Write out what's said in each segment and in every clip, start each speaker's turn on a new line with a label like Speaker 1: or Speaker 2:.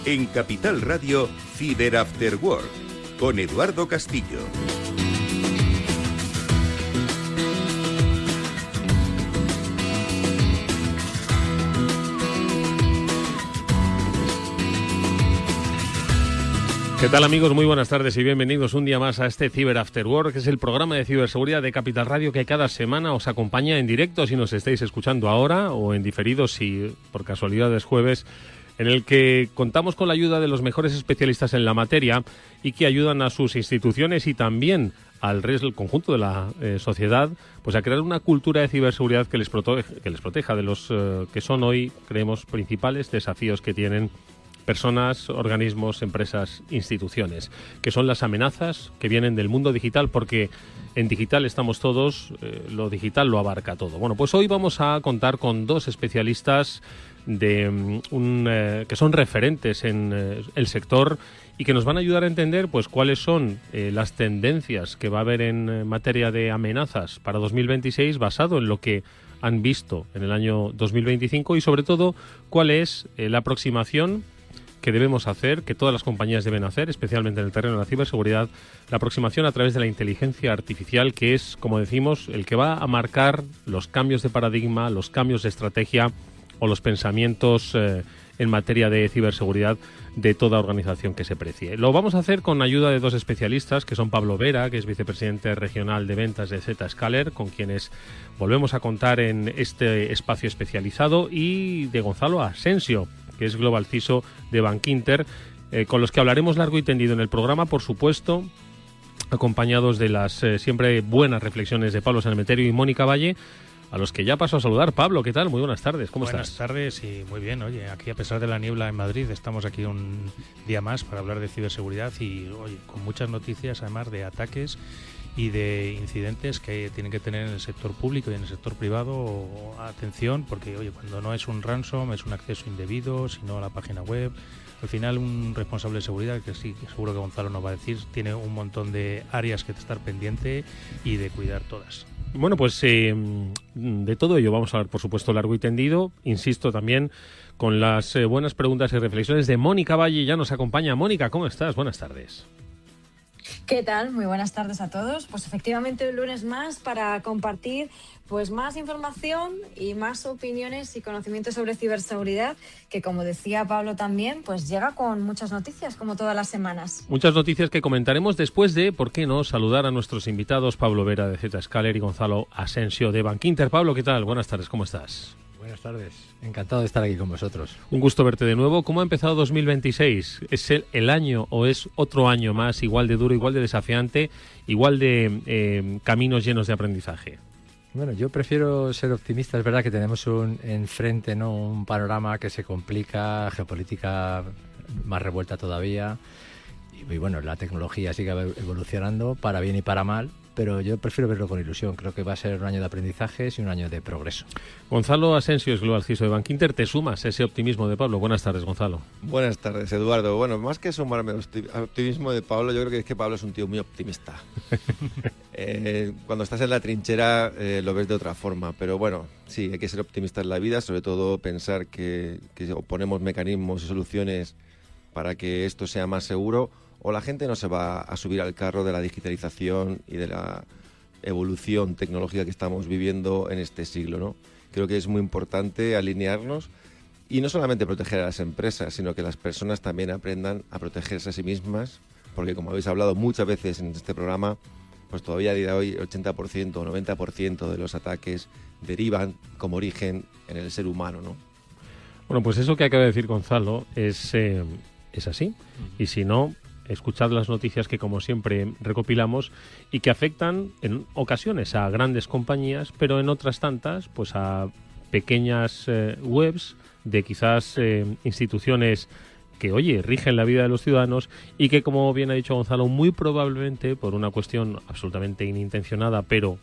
Speaker 1: En Capital Radio, Cyber After Work, con Eduardo Castillo.
Speaker 2: ¿Qué tal, amigos? Muy buenas tardes y bienvenidos un día más a este Cyber After Work, que es el programa de ciberseguridad de Capital Radio que cada semana os acompaña en directo si nos estáis escuchando ahora o en diferido si por casualidad es jueves, en el que contamos con la ayuda de los mejores especialistas en la materia y que ayudan a sus instituciones y también al conjunto de la sociedad pues a crear una cultura de ciberseguridad que les proteja de los que son hoy, creemos, principales desafíos que tienen personas, organismos, empresas, instituciones, que son las amenazas que vienen del mundo digital, porque en digital estamos todos, lo digital lo abarca todo. Bueno, pues hoy vamos a contar con dos especialistas que son referentes en el sector y que nos van a ayudar a entender pues cuáles son las tendencias que va a haber en materia de amenazas para 2026 basado en lo que han visto en el año 2025 y sobre todo cuál es la aproximación que debemos hacer, que todas las compañías deben hacer, especialmente en el terreno de la ciberseguridad, la aproximación a través de la inteligencia artificial, que es, como decimos, el que va a marcar los cambios de paradigma, los cambios de estrategia o los pensamientos en materia de ciberseguridad de toda organización que se precie. Lo vamos a hacer con ayuda de dos especialistas, que son Pablo Vera, que es vicepresidente regional de ventas de Zscaler, con quienes volvemos a contar en este espacio especializado, y de Gonzalo Asensio, que es Global CISO de Bankinter, con los que hablaremos largo y tendido en el programa, por supuesto, acompañados de las siempre buenas reflexiones de Pablo Sanemeterio y Mónica Valle, a los que ya paso a saludar. Pablo, ¿qué tal? Muy buenas tardes, ¿cómo estás?
Speaker 3: Buenas tardes y muy bien. Oye, aquí a pesar de la niebla en Madrid, estamos aquí un día más para hablar de ciberseguridad y, oye, con muchas noticias además de ataques y de incidentes que tienen que tener en el sector público y en el sector privado atención, porque oye, cuando no es un ransom, es un acceso indebido, sino a la página web. Al final, un responsable de seguridad, que sí, seguro que Gonzalo nos va a decir, tiene un montón de áreas que estar pendiente y de cuidar todas.
Speaker 2: Bueno, pues de todo ello vamos a hablar, por supuesto, largo y tendido. Insisto también con las buenas preguntas y reflexiones de Mónica Valle. Ya nos acompaña. Mónica, ¿cómo estás? Buenas tardes.
Speaker 4: ¿Qué tal? Muy buenas tardes a todos. Pues efectivamente un lunes más para compartir pues más información y más opiniones y conocimientos sobre ciberseguridad, que como decía Pablo también, pues llega con muchas noticias como todas las semanas.
Speaker 2: Muchas noticias que comentaremos después de, ¿por qué no?, saludar a nuestros invitados, Pablo Vera de Zscaler y Gonzalo Asensio de Bankinter. Pablo, ¿qué tal? Buenas tardes, ¿cómo estás?
Speaker 5: Buenas tardes, encantado de estar aquí con vosotros.
Speaker 2: Un gusto verte de nuevo. ¿Cómo ha empezado 2026? ¿Es el año o es otro año más igual de duro, igual de desafiante, igual de caminos llenos de aprendizaje?
Speaker 5: Bueno, yo prefiero ser optimista. Es verdad que tenemos enfrente, ¿no?, un panorama que se complica, geopolítica más revuelta todavía. Y bueno, la tecnología sigue evolucionando para bien y para mal, pero yo prefiero verlo con ilusión. Creo que va a ser un año de aprendizajes y un año de progreso.
Speaker 2: Gonzalo Asensio es Global CISO de Bankinter. ¿Te sumas a ese optimismo de Pablo? Buenas tardes, Gonzalo.
Speaker 6: Buenas tardes, Eduardo. Bueno, más que sumarme al optimismo de Pablo, yo creo que es que Pablo es un tío muy optimista. Cuando estás en la trinchera lo ves de otra forma, pero bueno, sí, hay que ser optimista en la vida, sobre todo pensar que ponemos mecanismos y soluciones para que esto sea más seguro, o la gente no se va a subir al carro de la digitalización y de la evolución tecnológica que estamos viviendo en este siglo, ¿no? Creo que es muy importante alinearnos y no solamente proteger a las empresas, sino que las personas también aprendan a protegerse a sí mismas, porque como habéis hablado muchas veces en este programa, pues todavía a día de hoy el 80% o 90% de los ataques derivan como origen en el ser humano, ¿no?
Speaker 2: Bueno, pues eso que acaba de decir Gonzalo es así, y si no, escuchad las noticias que, como siempre, recopilamos y que afectan en ocasiones a grandes compañías, pero en otras tantas pues a pequeñas webs de quizás instituciones que, oye, rigen la vida de los ciudadanos y que, como bien ha dicho Gonzalo, muy probablemente por una cuestión absolutamente inintencionada, pero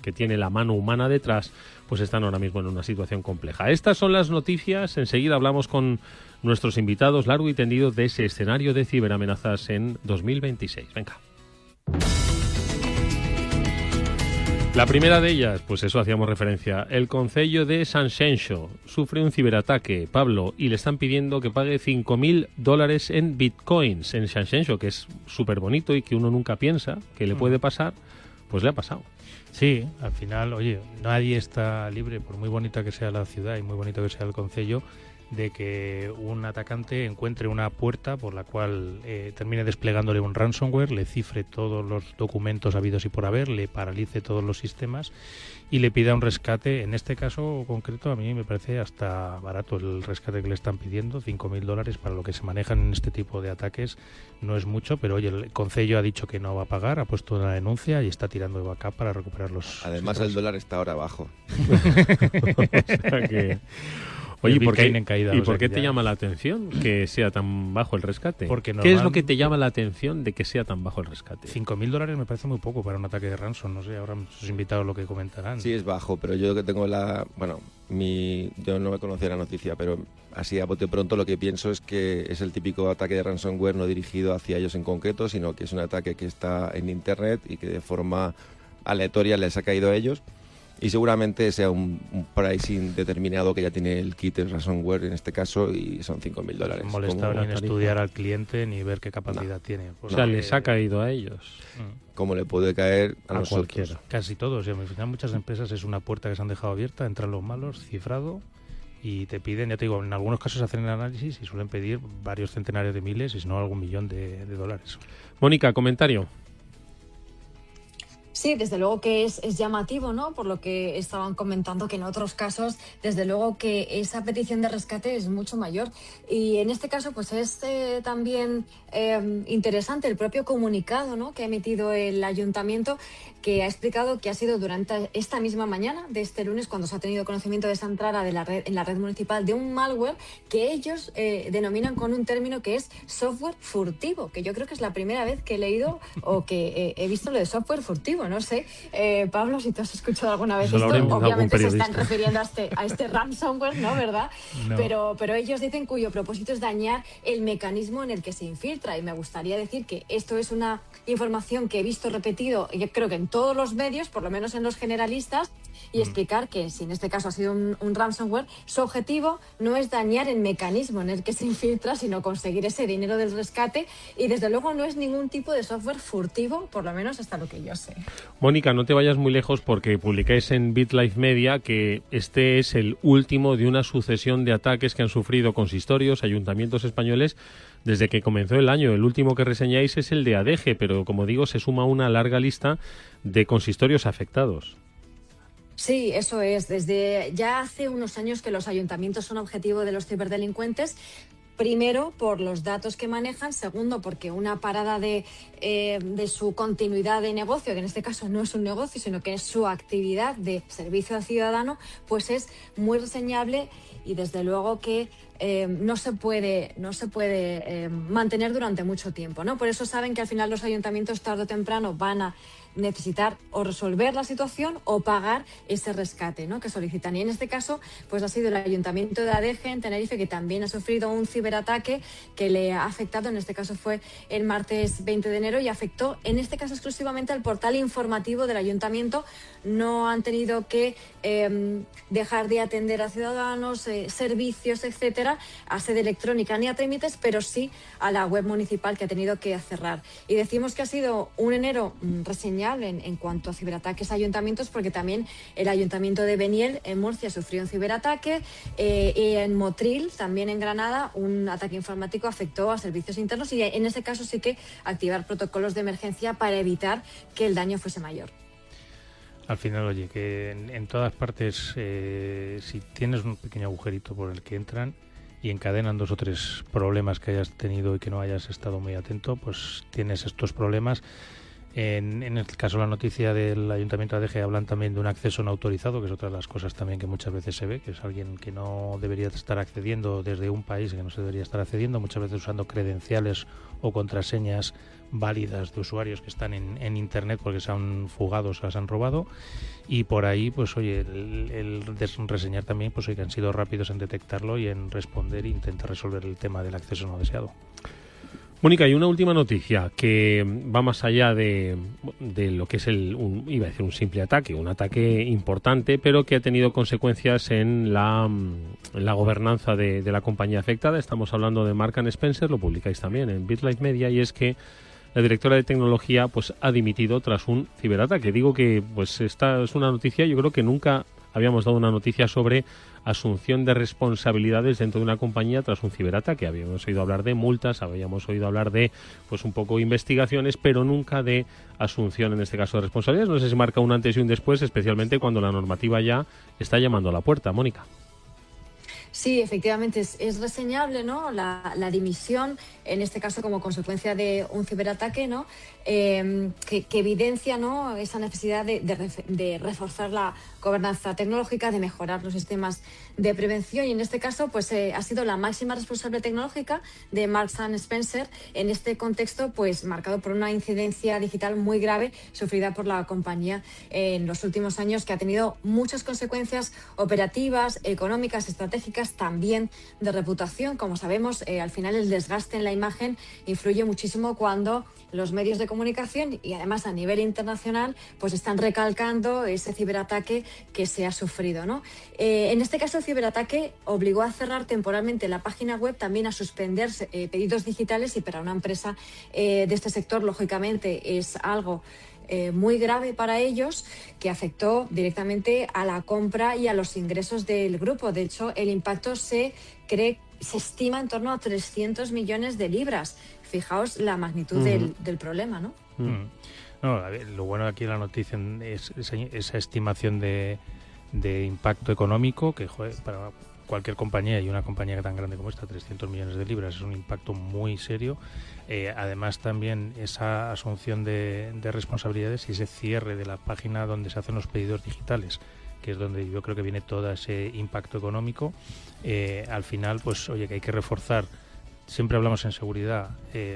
Speaker 2: que tiene la mano humana detrás, pues están ahora mismo en una situación compleja. Estas son las noticias. Enseguida hablamos con nuestros invitados largo y tendido de ese escenario de ciberamenazas en 2026. Venga. La primera de ellas, pues eso hacíamos referencia, el concello de Sanxenxo sufre un ciberataque, Pablo, y le están pidiendo que pague $5.000 en bitcoins en Sanxenxo, que es súper bonito y que uno nunca piensa que le puede pasar, pues le ha pasado.
Speaker 3: Sí, al final, oye, nadie está libre, por muy bonita que sea la ciudad y muy bonito que sea el concello, de que un atacante encuentre una puerta por la cual termine desplegándole un ransomware, le cifre todos los documentos habidos y por haber, le paralice todos los sistemas y le pida un rescate. En este caso concreto a mí me parece hasta barato el rescate que le están pidiendo, $5.000 para lo que se manejan en este tipo de ataques. No es mucho, pero oye, el concello ha dicho que no va a pagar, ha puesto una denuncia y está tirando de backup para recuperar los...
Speaker 6: Además el dólar está ahora bajo.
Speaker 2: O sea que... Oye, ¿y por qué te
Speaker 3: ya...
Speaker 2: llama la atención que sea tan bajo el rescate?
Speaker 3: Porque
Speaker 2: ¿Qué es lo que te llama la atención de que sea tan bajo el rescate?
Speaker 3: $5.000 me parece muy poco para un ataque de ransom. No sé, ahora sus invitados lo que comentarán.
Speaker 6: Sí, es bajo, pero yo que tengo yo no me conocía la noticia, pero así a bote pronto lo que pienso es que es el típico ataque de ransomware no dirigido hacia ellos en concreto, sino que es un ataque que está en Internet y que de forma aleatoria les ha caído a ellos. Y seguramente sea un pricing determinado que ya tiene el kit de ransomware en este caso y son $5.000.
Speaker 3: No se molesta ni en estudiar al cliente ni ver qué capacidad tiene.
Speaker 2: O sea, les ha caído a ellos.
Speaker 6: Como le puede caer a nosotros.
Speaker 3: Cualquiera. Casi todos. Al final muchas empresas es una puerta que se han dejado abierta, entran los malos, cifrado, y te piden, ya te digo, en algunos casos hacen el análisis y suelen pedir varios centenares de miles y si no algún millón de dólares.
Speaker 2: Mónica, comentario.
Speaker 4: Sí, desde luego que es llamativo, ¿no? Por lo que estaban comentando que en otros casos, desde luego que esa petición de rescate es mucho mayor. Y en este caso, pues es también interesante el propio comunicado, ¿no?, que ha emitido el ayuntamiento, que ha explicado que ha sido durante esta misma mañana de este lunes cuando se ha tenido conocimiento de esa entrada de la red, en la red municipal, de un malware que ellos denominan con un término que es software furtivo, que yo creo que es la primera vez que he leído o que he visto lo de software furtivo. No sé, Pablo, si tú has escuchado alguna vez esto, obviamente se están refiriendo a este ransomware, ¿no? ¿Verdad?
Speaker 3: No.
Speaker 4: Pero ellos dicen cuyo propósito es dañar el mecanismo en el que se infiltra, y me gustaría decir que esto es una información que he visto repetido, yo creo que en todos los medios, por lo menos en los generalistas, y explicar que si en este caso ha sido un ransomware, su objetivo no es dañar el mecanismo en el que se infiltra, sino conseguir ese dinero del rescate, y desde luego no es ningún tipo de software furtivo, por lo menos hasta lo que yo sé.
Speaker 2: Mónica, no te vayas muy lejos porque publicáis en BitLife Media que este es el último de una sucesión de ataques que han sufrido consistorios, ayuntamientos españoles desde que comenzó el año. El último que reseñáis es el de Adeje, pero como digo, se suma una larga lista de consistorios afectados.
Speaker 4: Sí, eso es. Desde ya hace unos años que los ayuntamientos son objetivo de los ciberdelincuentes. Primero, por los datos que manejan. Segundo, porque una parada de su continuidad de negocio, que en este caso no es un negocio, sino que es su actividad de servicio al ciudadano, pues es muy reseñable, y desde luego que no se puede mantener durante mucho tiempo, ¿no? Por eso saben que al final los ayuntamientos tarde o temprano van a necesitar o resolver la situación o pagar ese rescate, ¿no?, que solicitan. Y en este caso, pues ha sido el Ayuntamiento de Adeje, en Tenerife, que también ha sufrido un ciberataque que le ha afectado. En este caso fue el martes 20 de enero y afectó, en este caso, exclusivamente al portal informativo del Ayuntamiento. No han tenido que dejar de atender a ciudadanos, servicios, etcétera, a sede electrónica ni a trámites, pero sí a la web municipal, que ha tenido que cerrar. Y decimos que ha sido un enero reseñable en cuanto a ciberataques a ayuntamientos, porque también el Ayuntamiento de Beniel, en Murcia, sufrió un ciberataque, y en Motril, también en Granada, un ataque informático afectó a servicios internos, y en ese caso sí que activar protocolos de emergencia para evitar que el daño fuese mayor.
Speaker 3: Al final, oye, que en todas partes, si tienes un pequeño agujerito por el que entran y encadenan 2 o 3 problemas que hayas tenido y que no hayas estado muy atento, pues tienes estos problemas. En el caso de la noticia del Ayuntamiento de Adeje hablan también de un acceso no autorizado, que es otra de las cosas también que muchas veces se ve, que es alguien que no debería estar accediendo desde un país que no se debería estar accediendo, muchas veces usando credenciales o contraseñas válidas de usuarios que están en Internet porque se han fugado o se las han robado. Y por ahí, pues oye, el reseñar también, pues oye, que han sido rápidos en detectarlo y en responder e intentar resolver el tema del acceso no deseado.
Speaker 2: Mónica, hay una última noticia que va más allá de lo que es iba a decir un simple ataque, un ataque importante, pero que ha tenido consecuencias en la gobernanza de la compañía afectada. Estamos hablando de Marks & Spencer, lo publicáis también en BitLife Media, y es que la directora de tecnología pues ha dimitido tras un ciberataque. Digo que pues esta es una noticia, yo creo que nunca habíamos dado una noticia sobre asunción de responsabilidades dentro de una compañía tras un ciberataque. Habíamos oído hablar de multas, habíamos oído hablar de pues un poco investigaciones, pero nunca de asunción, en este caso, de responsabilidades. No sé si marca un antes y un después, especialmente cuando la normativa ya está llamando a la puerta. Mónica.
Speaker 4: Sí, efectivamente, es reseñable, ¿no? La dimisión, en este caso como consecuencia de un ciberataque, ¿no? Que evidencia, ¿no?, esa necesidad de reforzar la gobernanza tecnológica, de mejorar los sistemas de prevención, y en este caso pues ha sido la máxima responsable tecnológica de Marks & Spencer en este contexto pues marcado por una incidencia digital muy grave sufrida por la compañía en los últimos años, que ha tenido muchas consecuencias operativas, económicas, estratégicas, también de reputación. Como sabemos, al final el desgaste en la imagen influye muchísimo cuando los medios de comunicación, y además a nivel internacional, pues están recalcando ese ciberataque que se ha sufrido, ¿no? En este caso, el ciberataque obligó a cerrar temporalmente la página web, también a suspender pedidos digitales, y para una empresa de este sector, lógicamente, es algo muy grave para ellos, que afectó directamente a la compra y a los ingresos del grupo. De hecho, el impacto se estima en torno a 300 millones de libras. Fijaos la magnitud del problema, ¿no?
Speaker 3: No, a ver, lo bueno aquí en la noticia es esa estimación de impacto económico, que para cualquier compañía, y una compañía tan grande como esta, 300 millones de libras, es un impacto muy serio. Además, también esa asunción de responsabilidades y ese cierre de la página donde se hacen los pedidos digitales, que es donde yo creo que viene todo ese impacto económico. Al final, pues oye, que hay que reforzar. Siempre hablamos en seguridad,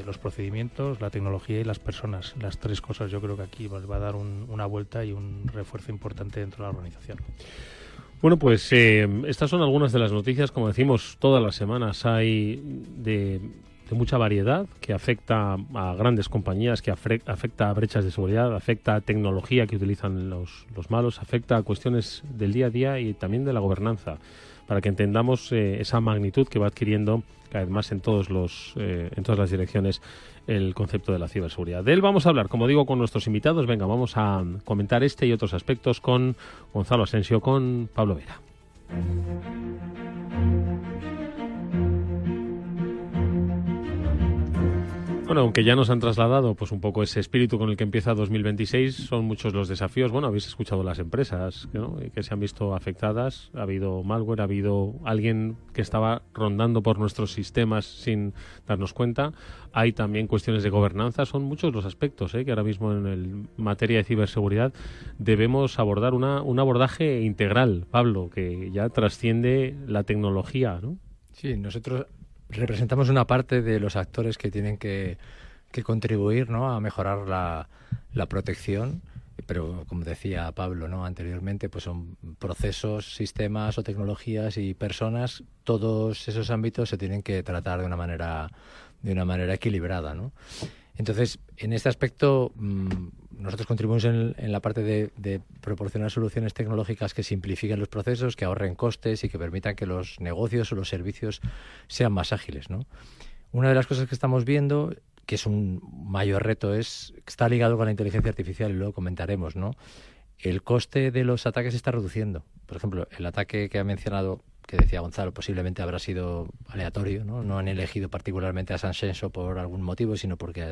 Speaker 3: los procedimientos, la tecnología y las personas. Las tres cosas yo creo que aquí va a dar una vuelta y un refuerzo importante dentro de la organización.
Speaker 2: Bueno, pues estas son algunas de las noticias. Como decimos, todas las semanas hay de mucha variedad, que afecta a grandes compañías, que afecta a brechas de seguridad, afecta a tecnología que utilizan los malos, afecta a cuestiones del día a día y también de la gobernanza, para que entendamos esa magnitud que va adquiriendo cada vez más en todas las direcciones el concepto de la ciberseguridad. De él vamos a hablar, como digo, con nuestros invitados. Venga, vamos a comentar este y otros aspectos con Gonzalo Asensio, con Pablo Vera. Bueno, aunque ya nos han trasladado pues un poco ese espíritu con el que empieza 2026, son muchos los desafíos. Bueno, habéis escuchado las empresas, ¿no?, que se han visto afectadas. Ha habido malware, ha habido alguien que estaba rondando por nuestros sistemas sin darnos cuenta. Hay también cuestiones de gobernanza. Son muchos los aspectos que ahora mismo en materia de ciberseguridad debemos abordar un abordaje integral, Pablo, que ya trasciende la tecnología, ¿no?
Speaker 5: Sí, nosotros representamos una parte de los actores que tienen que contribuir, ¿no?, a mejorar la protección, pero como decía Pablo, ¿no?, anteriormente, pues son procesos, sistemas o tecnologías y personas. Todos esos ámbitos se tienen que tratar de una manera equilibrada, ¿no? Entonces, en este aspecto, nosotros contribuimos en la parte de proporcionar soluciones tecnológicas que simplifiquen los procesos, que ahorren costes y que permitan que los negocios o los servicios sean más ágiles, ¿no? Una de las cosas que estamos viendo, que es un mayor reto, está ligado con la inteligencia artificial, y luego comentaremos, ¿no? El coste de los ataques se está reduciendo. Por ejemplo, el ataque que ha mencionado, que decía Gonzalo, posiblemente habrá sido aleatorio, ¿no? No han elegido particularmente a San Asensio por algún motivo, sino porque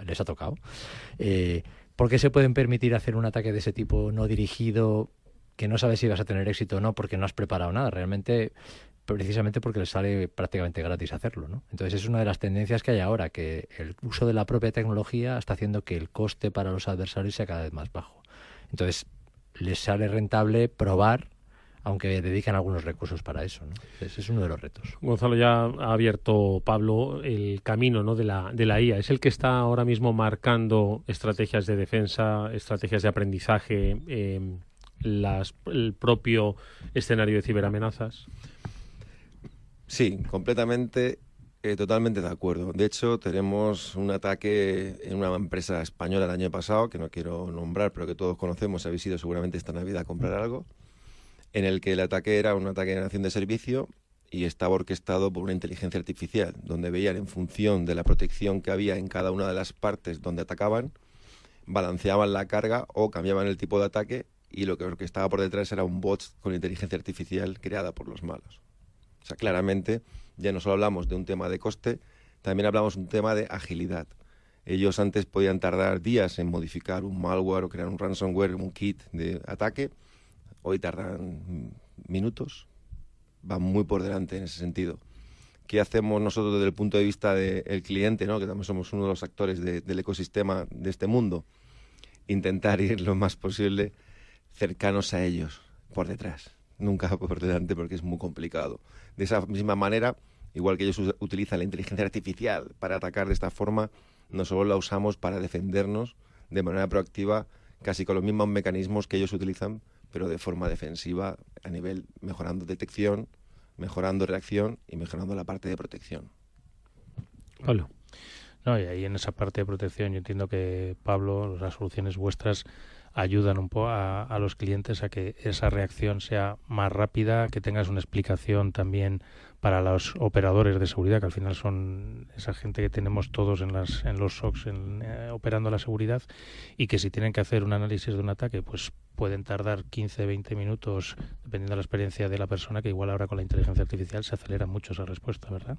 Speaker 5: les ha tocado. ¿Por qué se pueden permitir hacer un ataque de ese tipo no dirigido, que no sabes si vas a tener éxito o no, porque no has preparado nada? Realmente, precisamente porque les sale prácticamente gratis hacerlo, ¿no? Entonces es una de las tendencias que hay ahora, que el uso de la propia tecnología está haciendo que el coste para los adversarios sea cada vez más bajo. Entonces les sale rentable probar, aunque dedican algunos recursos para eso, ¿no? Ese es uno de los retos.
Speaker 2: Gonzalo, ya ha abierto, Pablo, el camino, ¿no?, de la IA. Es el que está ahora mismo marcando estrategias de defensa, estrategias de aprendizaje, el propio escenario de ciberamenazas.
Speaker 6: Sí, completamente. Totalmente de acuerdo. De hecho, tenemos un ataque en una empresa española el año pasado, que no quiero nombrar, pero que todos conocemos, habéis ido seguramente esta Navidad a comprar algo, en el que el ataque era un ataque de negación de servicio y estaba orquestado por una inteligencia artificial, donde veían en función de la protección que había en cada una de las partes donde atacaban, balanceaban la carga o cambiaban el tipo de ataque, y lo que estaba por detrás era un bot con inteligencia artificial creada por los malos. O sea, claramente ya no solo hablamos de un tema de coste, también hablamos de un tema de agilidad. Ellos antes podían tardar días en modificar un malware o crear un ransomware, un kit de ataque. Hoy tardan minutos. Van muy por delante en ese sentido. ¿Qué hacemos nosotros desde el punto de vista del cliente, ¿no? Que también somos uno de los actores del ecosistema de este mundo? Intentar ir lo más posible cercanos a ellos, por detrás. Nunca por delante, porque es muy complicado. De esa misma manera, igual que ellos utilizan la inteligencia artificial para atacar de esta forma, nosotros la usamos para defendernos de manera proactiva, casi con los mismos mecanismos que ellos utilizan, pero de forma defensiva, a nivel mejorando detección, mejorando reacción y mejorando la parte de protección.
Speaker 2: Pablo.
Speaker 3: No, y ahí en esa parte de protección yo entiendo que, Pablo, las soluciones vuestras ayudan un poco a los clientes a que esa reacción sea más rápida, que tengas una explicación también para los operadores de seguridad, que al final son esa gente que tenemos todos en los SOCs operando la seguridad, y que si tienen que hacer un análisis de un ataque, pues pueden tardar 15, 20 minutos, dependiendo de la experiencia de la persona, que igual ahora con la inteligencia artificial se acelera mucho esa respuesta, ¿verdad?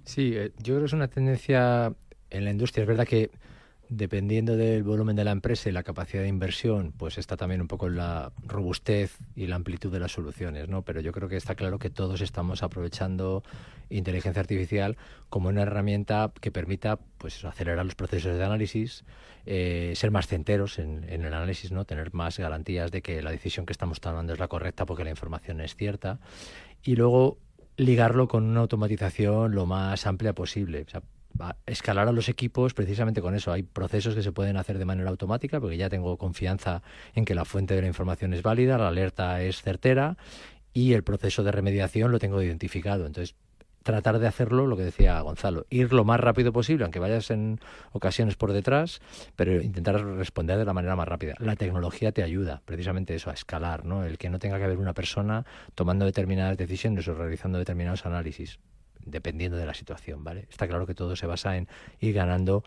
Speaker 5: Sí, yo creo que es una tendencia en la industria. Es verdad que dependiendo del volumen de la empresa y la capacidad de inversión, pues está también un poco en la robustez y la amplitud de las soluciones, ¿no? Pero yo creo que está claro que todos estamos aprovechando inteligencia artificial como una herramienta que permita, pues, acelerar los procesos de análisis, ser más centeros en el análisis, ¿no? Tener más garantías de que la decisión que estamos tomando es la correcta porque la información es cierta, y luego ligarlo con una automatización lo más amplia posible. O sea, escalar a los equipos precisamente con eso. Hay procesos que se pueden hacer de manera automática porque ya tengo confianza en que la fuente de la información es válida, la alerta es certera y el proceso de remediación lo tengo identificado. Entonces, tratar de hacerlo, lo que decía Gonzalo, ir lo más rápido posible, aunque vayas en ocasiones por detrás, pero intentar responder de la manera más rápida. La tecnología te ayuda precisamente eso, a escalar, ¿no? El que no tenga que haber una persona tomando determinadas decisiones o realizando determinados análisis, dependiendo de la situación, ¿vale? Está claro que todo se basa en ir ganando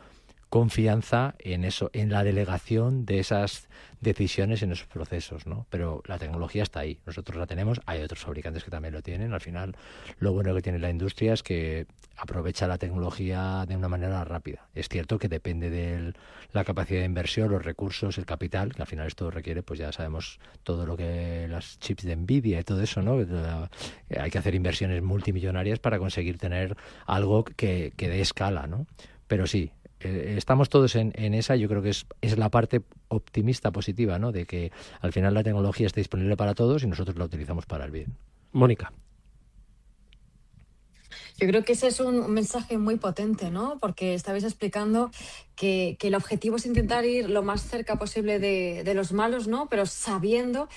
Speaker 5: confianza en eso, en la delegación de esas decisiones en esos procesos, ¿no? Pero la tecnología está ahí, nosotros la tenemos, hay otros fabricantes que también lo tienen. Al final, lo bueno que tiene la industria es que aprovecha la tecnología de una manera rápida. Es cierto que depende de la capacidad de inversión, los recursos, el capital, que al final esto requiere, pues ya sabemos todo lo que las chips de Nvidia y todo eso, ¿no? Hay que hacer inversiones multimillonarias para conseguir tener algo que dé escala, ¿no? Pero sí, estamos todos en esa. Yo creo que es la parte optimista, positiva, ¿no? De que al final la tecnología está disponible para todos y nosotros la utilizamos para el bien.
Speaker 2: Mónica.
Speaker 4: Yo creo que ese es un mensaje muy potente, ¿no? Porque estabais explicando que el objetivo es intentar ir lo más cerca posible de los malos, ¿no? Pero sabiendo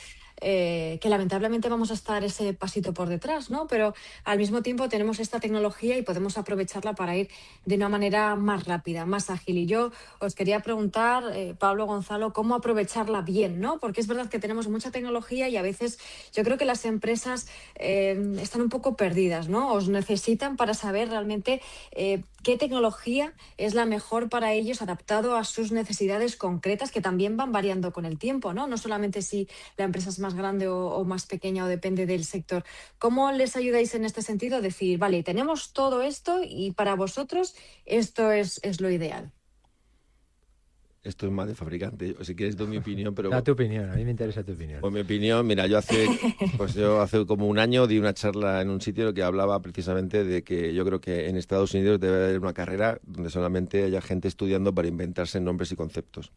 Speaker 4: que lamentablemente vamos a estar ese pasito por detrás, ¿no? Pero al mismo tiempo tenemos esta tecnología y podemos aprovecharla para ir de una manera más rápida, más ágil. Y yo os quería preguntar, Pablo, Gonzalo, cómo aprovecharla bien, ¿no? Porque es verdad que tenemos mucha tecnología y a veces yo creo que las empresas están un poco perdidas, ¿no? Os necesitan para saber realmente qué tecnología es la mejor para ellos, adaptado a sus necesidades concretas, que también van variando con el tiempo, ¿no? No solamente si la empresa es más grande o más pequeña o depende del sector. ¿Cómo les ayudáis en este sentido? Decir, vale, tenemos todo esto y para vosotros esto es lo ideal.
Speaker 6: Esto es más de fabricante. Si quieres doy mi opinión, pero...
Speaker 5: Da tu opinión, a mí me interesa tu opinión.
Speaker 6: Pues mi opinión, mira, yo hace como un año di una charla en un sitio que hablaba precisamente de que yo creo que en Estados Unidos debe haber una carrera donde solamente haya gente estudiando para inventarse nombres y conceptos.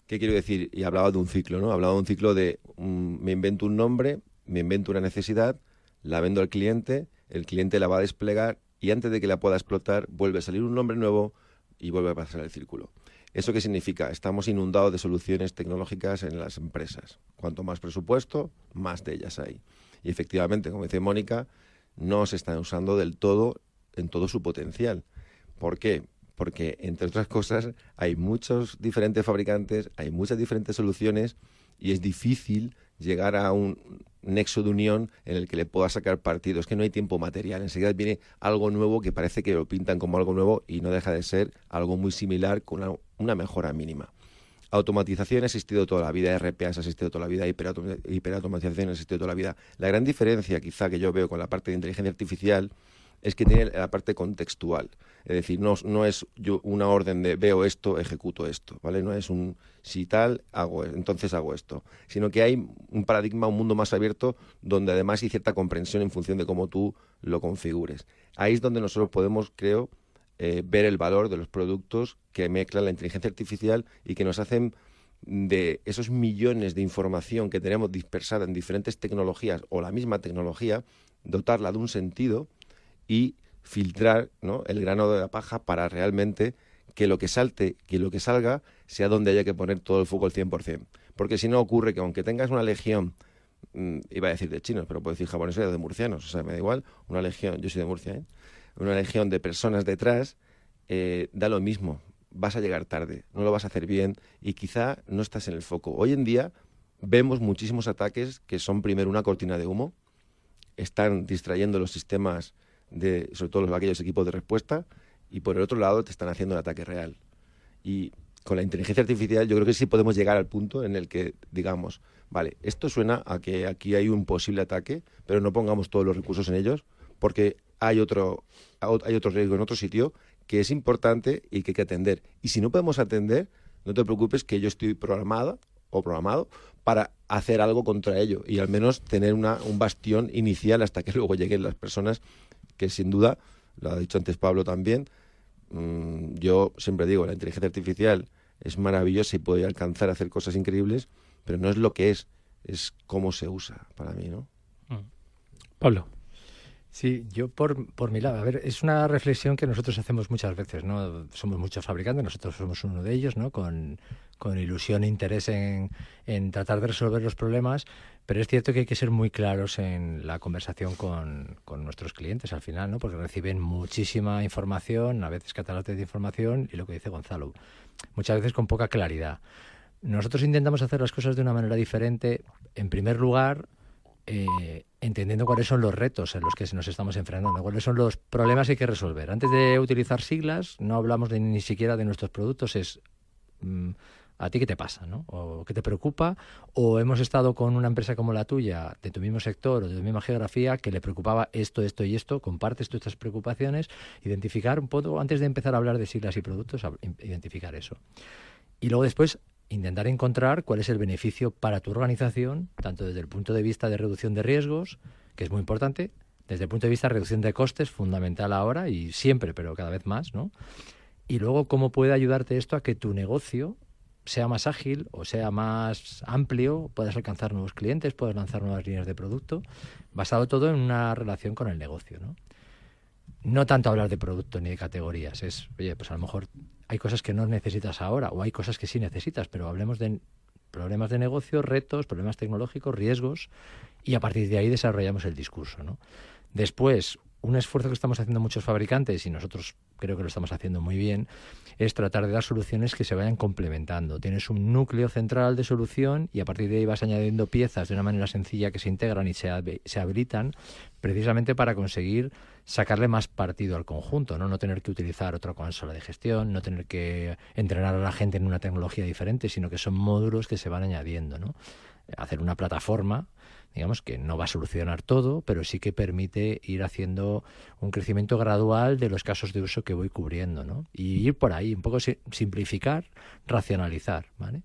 Speaker 6: ¿Qué quiero decir? Y hablaba de un ciclo, ¿no? Hablaba de un ciclo de me invento un nombre, me invento una necesidad, la vendo al cliente, el cliente la va a desplegar y antes de que la pueda explotar vuelve a salir un nombre nuevo y vuelve a pasar el círculo. ¿Eso qué significa? Estamos inundados de soluciones tecnológicas en las empresas. Cuanto más presupuesto, más de ellas hay. Y efectivamente, como dice Mónica, no se están usando del todo su potencial. ¿Por qué? Porque, entre otras cosas, hay muchos diferentes fabricantes, hay muchas diferentes soluciones y es difícil llegar a un nexo de unión en el que le pueda sacar partido. Es que no hay tiempo material. Enseguida viene algo nuevo que parece que lo pintan como algo nuevo y no deja de ser algo muy similar con una mejora mínima. Automatización ha existido toda la vida, RPA ha existido toda la vida, hiperautomatización ha existido toda la vida. La gran diferencia quizá que yo veo con la parte de inteligencia artificial es que tiene la parte contextual. Es decir, no es yo una orden de veo esto, ejecuto esto, ¿vale? No es un si tal, entonces hago esto. Sino que hay un paradigma, un mundo más abierto, donde además hay cierta comprensión en función de cómo tú lo configures. Ahí es donde nosotros podemos, creo, ver el valor de los productos que mezclan la inteligencia artificial y que nos hacen de esos millones de información que tenemos dispersada en diferentes tecnologías o la misma tecnología, dotarla de un sentido y filtrar, ¿no?, el grano de la paja para realmente que lo que salte, que lo que salga, sea donde haya que poner todo el foco al 100%. Porque si no ocurre que aunque tengas una legión, iba a decir de chinos, pero puedo decir japoneses o de murcianos, o sea, me da igual, una legión, yo soy de Murcia, una legión de personas detrás, da lo mismo, vas a llegar tarde, no lo vas a hacer bien y quizá no estás en el foco. Hoy en día vemos muchísimos ataques que son primero una cortina de humo, están distrayendo los sistemas sobre todo aquellos equipos de respuesta, y por el otro lado te están haciendo el ataque real. Y con la inteligencia artificial yo creo que sí podemos llegar al punto en el que digamos, vale, esto suena a que aquí hay un posible ataque, pero no pongamos todos los recursos en ellos, porque hay otro riesgo en otro sitio que es importante y que hay que atender. Y si no podemos atender, no te preocupes, que yo estoy programado para hacer algo contra ello y al menos tener un bastión inicial hasta que luego lleguen las personas que sin duda, lo ha dicho antes Pablo también, yo siempre digo, la inteligencia artificial es maravillosa y puede alcanzar a hacer cosas increíbles, pero no es lo que es cómo se usa para mí, ¿no?
Speaker 2: Pablo.
Speaker 5: Sí, yo por mi lado, a ver, es una reflexión que nosotros hacemos muchas veces, ¿no? Somos muchos fabricantes, nosotros somos uno de ellos, ¿no? Con ilusión e interés en tratar de resolver los problemas, pero es cierto que hay que ser muy claros en la conversación con nuestros clientes al final, ¿no? Porque reciben muchísima información, a veces catálogos de información, y lo que dice Gonzalo, muchas veces con poca claridad. Nosotros intentamos hacer las cosas de una manera diferente, en primer lugar, entendiendo cuáles son los retos en los que nos estamos enfrentando, cuáles son los problemas que hay que resolver. Antes de utilizar siglas, no hablamos ni siquiera de nuestros productos, es ¿a ti qué te pasa, ¿no? ¿O qué te preocupa? ¿O hemos estado con una empresa como la tuya, de tu mismo sector o de tu misma geografía, que le preocupaba esto y esto? ¿Compartes tú estas preocupaciones? Identificar un poco, antes de empezar a hablar de siglas y productos, identificar eso. Y luego después intentar encontrar cuál es el beneficio para tu organización, tanto desde el punto de vista de reducción de riesgos, que es muy importante, desde el punto de vista de reducción de costes, fundamental ahora y siempre, pero cada vez más, ¿no? Y luego cómo puede ayudarte esto a que tu negocio sea más ágil o sea más amplio, puedas alcanzar nuevos clientes, puedas lanzar nuevas líneas de producto, basado todo en una relación con el negocio, ¿no? No tanto hablar de producto ni de categorías, es, oye, pues a lo mejor hay cosas que no necesitas ahora o hay cosas que sí necesitas, pero hablemos de problemas de negocio, retos, problemas tecnológicos, riesgos, y a partir de ahí desarrollamos el discurso, ¿no? Después, un esfuerzo que estamos haciendo muchos fabricantes, y nosotros creo que lo estamos haciendo muy bien, es tratar de dar soluciones que se vayan complementando. Tienes un núcleo central de solución y a partir de ahí vas añadiendo piezas de una manera sencilla que se integran y se habilitan precisamente para conseguir sacarle más partido al conjunto, ¿no? No tener que utilizar otra consola de gestión, no tener que entrenar a la gente en una tecnología diferente, sino que son módulos que se van añadiendo, ¿no? Hacer una plataforma, digamos, que no va a solucionar todo, pero sí que permite ir haciendo un crecimiento gradual de los casos de uso que voy cubriendo, ¿no? Y ir por ahí, un poco simplificar, racionalizar, ¿vale?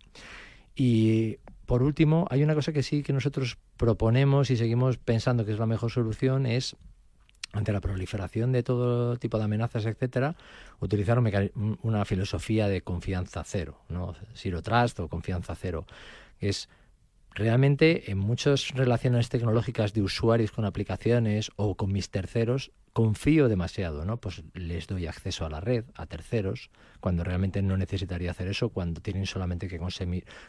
Speaker 5: Y por último, hay una cosa que sí que nosotros proponemos y seguimos pensando que es la mejor solución, es, ante la proliferación de todo tipo de amenazas, etcétera, utilizar una filosofía de confianza cero, ¿no? Zero Trust o confianza cero. Es realmente en muchas relaciones tecnológicas de usuarios con aplicaciones o con mis terceros, confío demasiado, ¿no? Pues les doy acceso a la red, a terceros, cuando realmente no necesitaría hacer eso, cuando tienen solamente que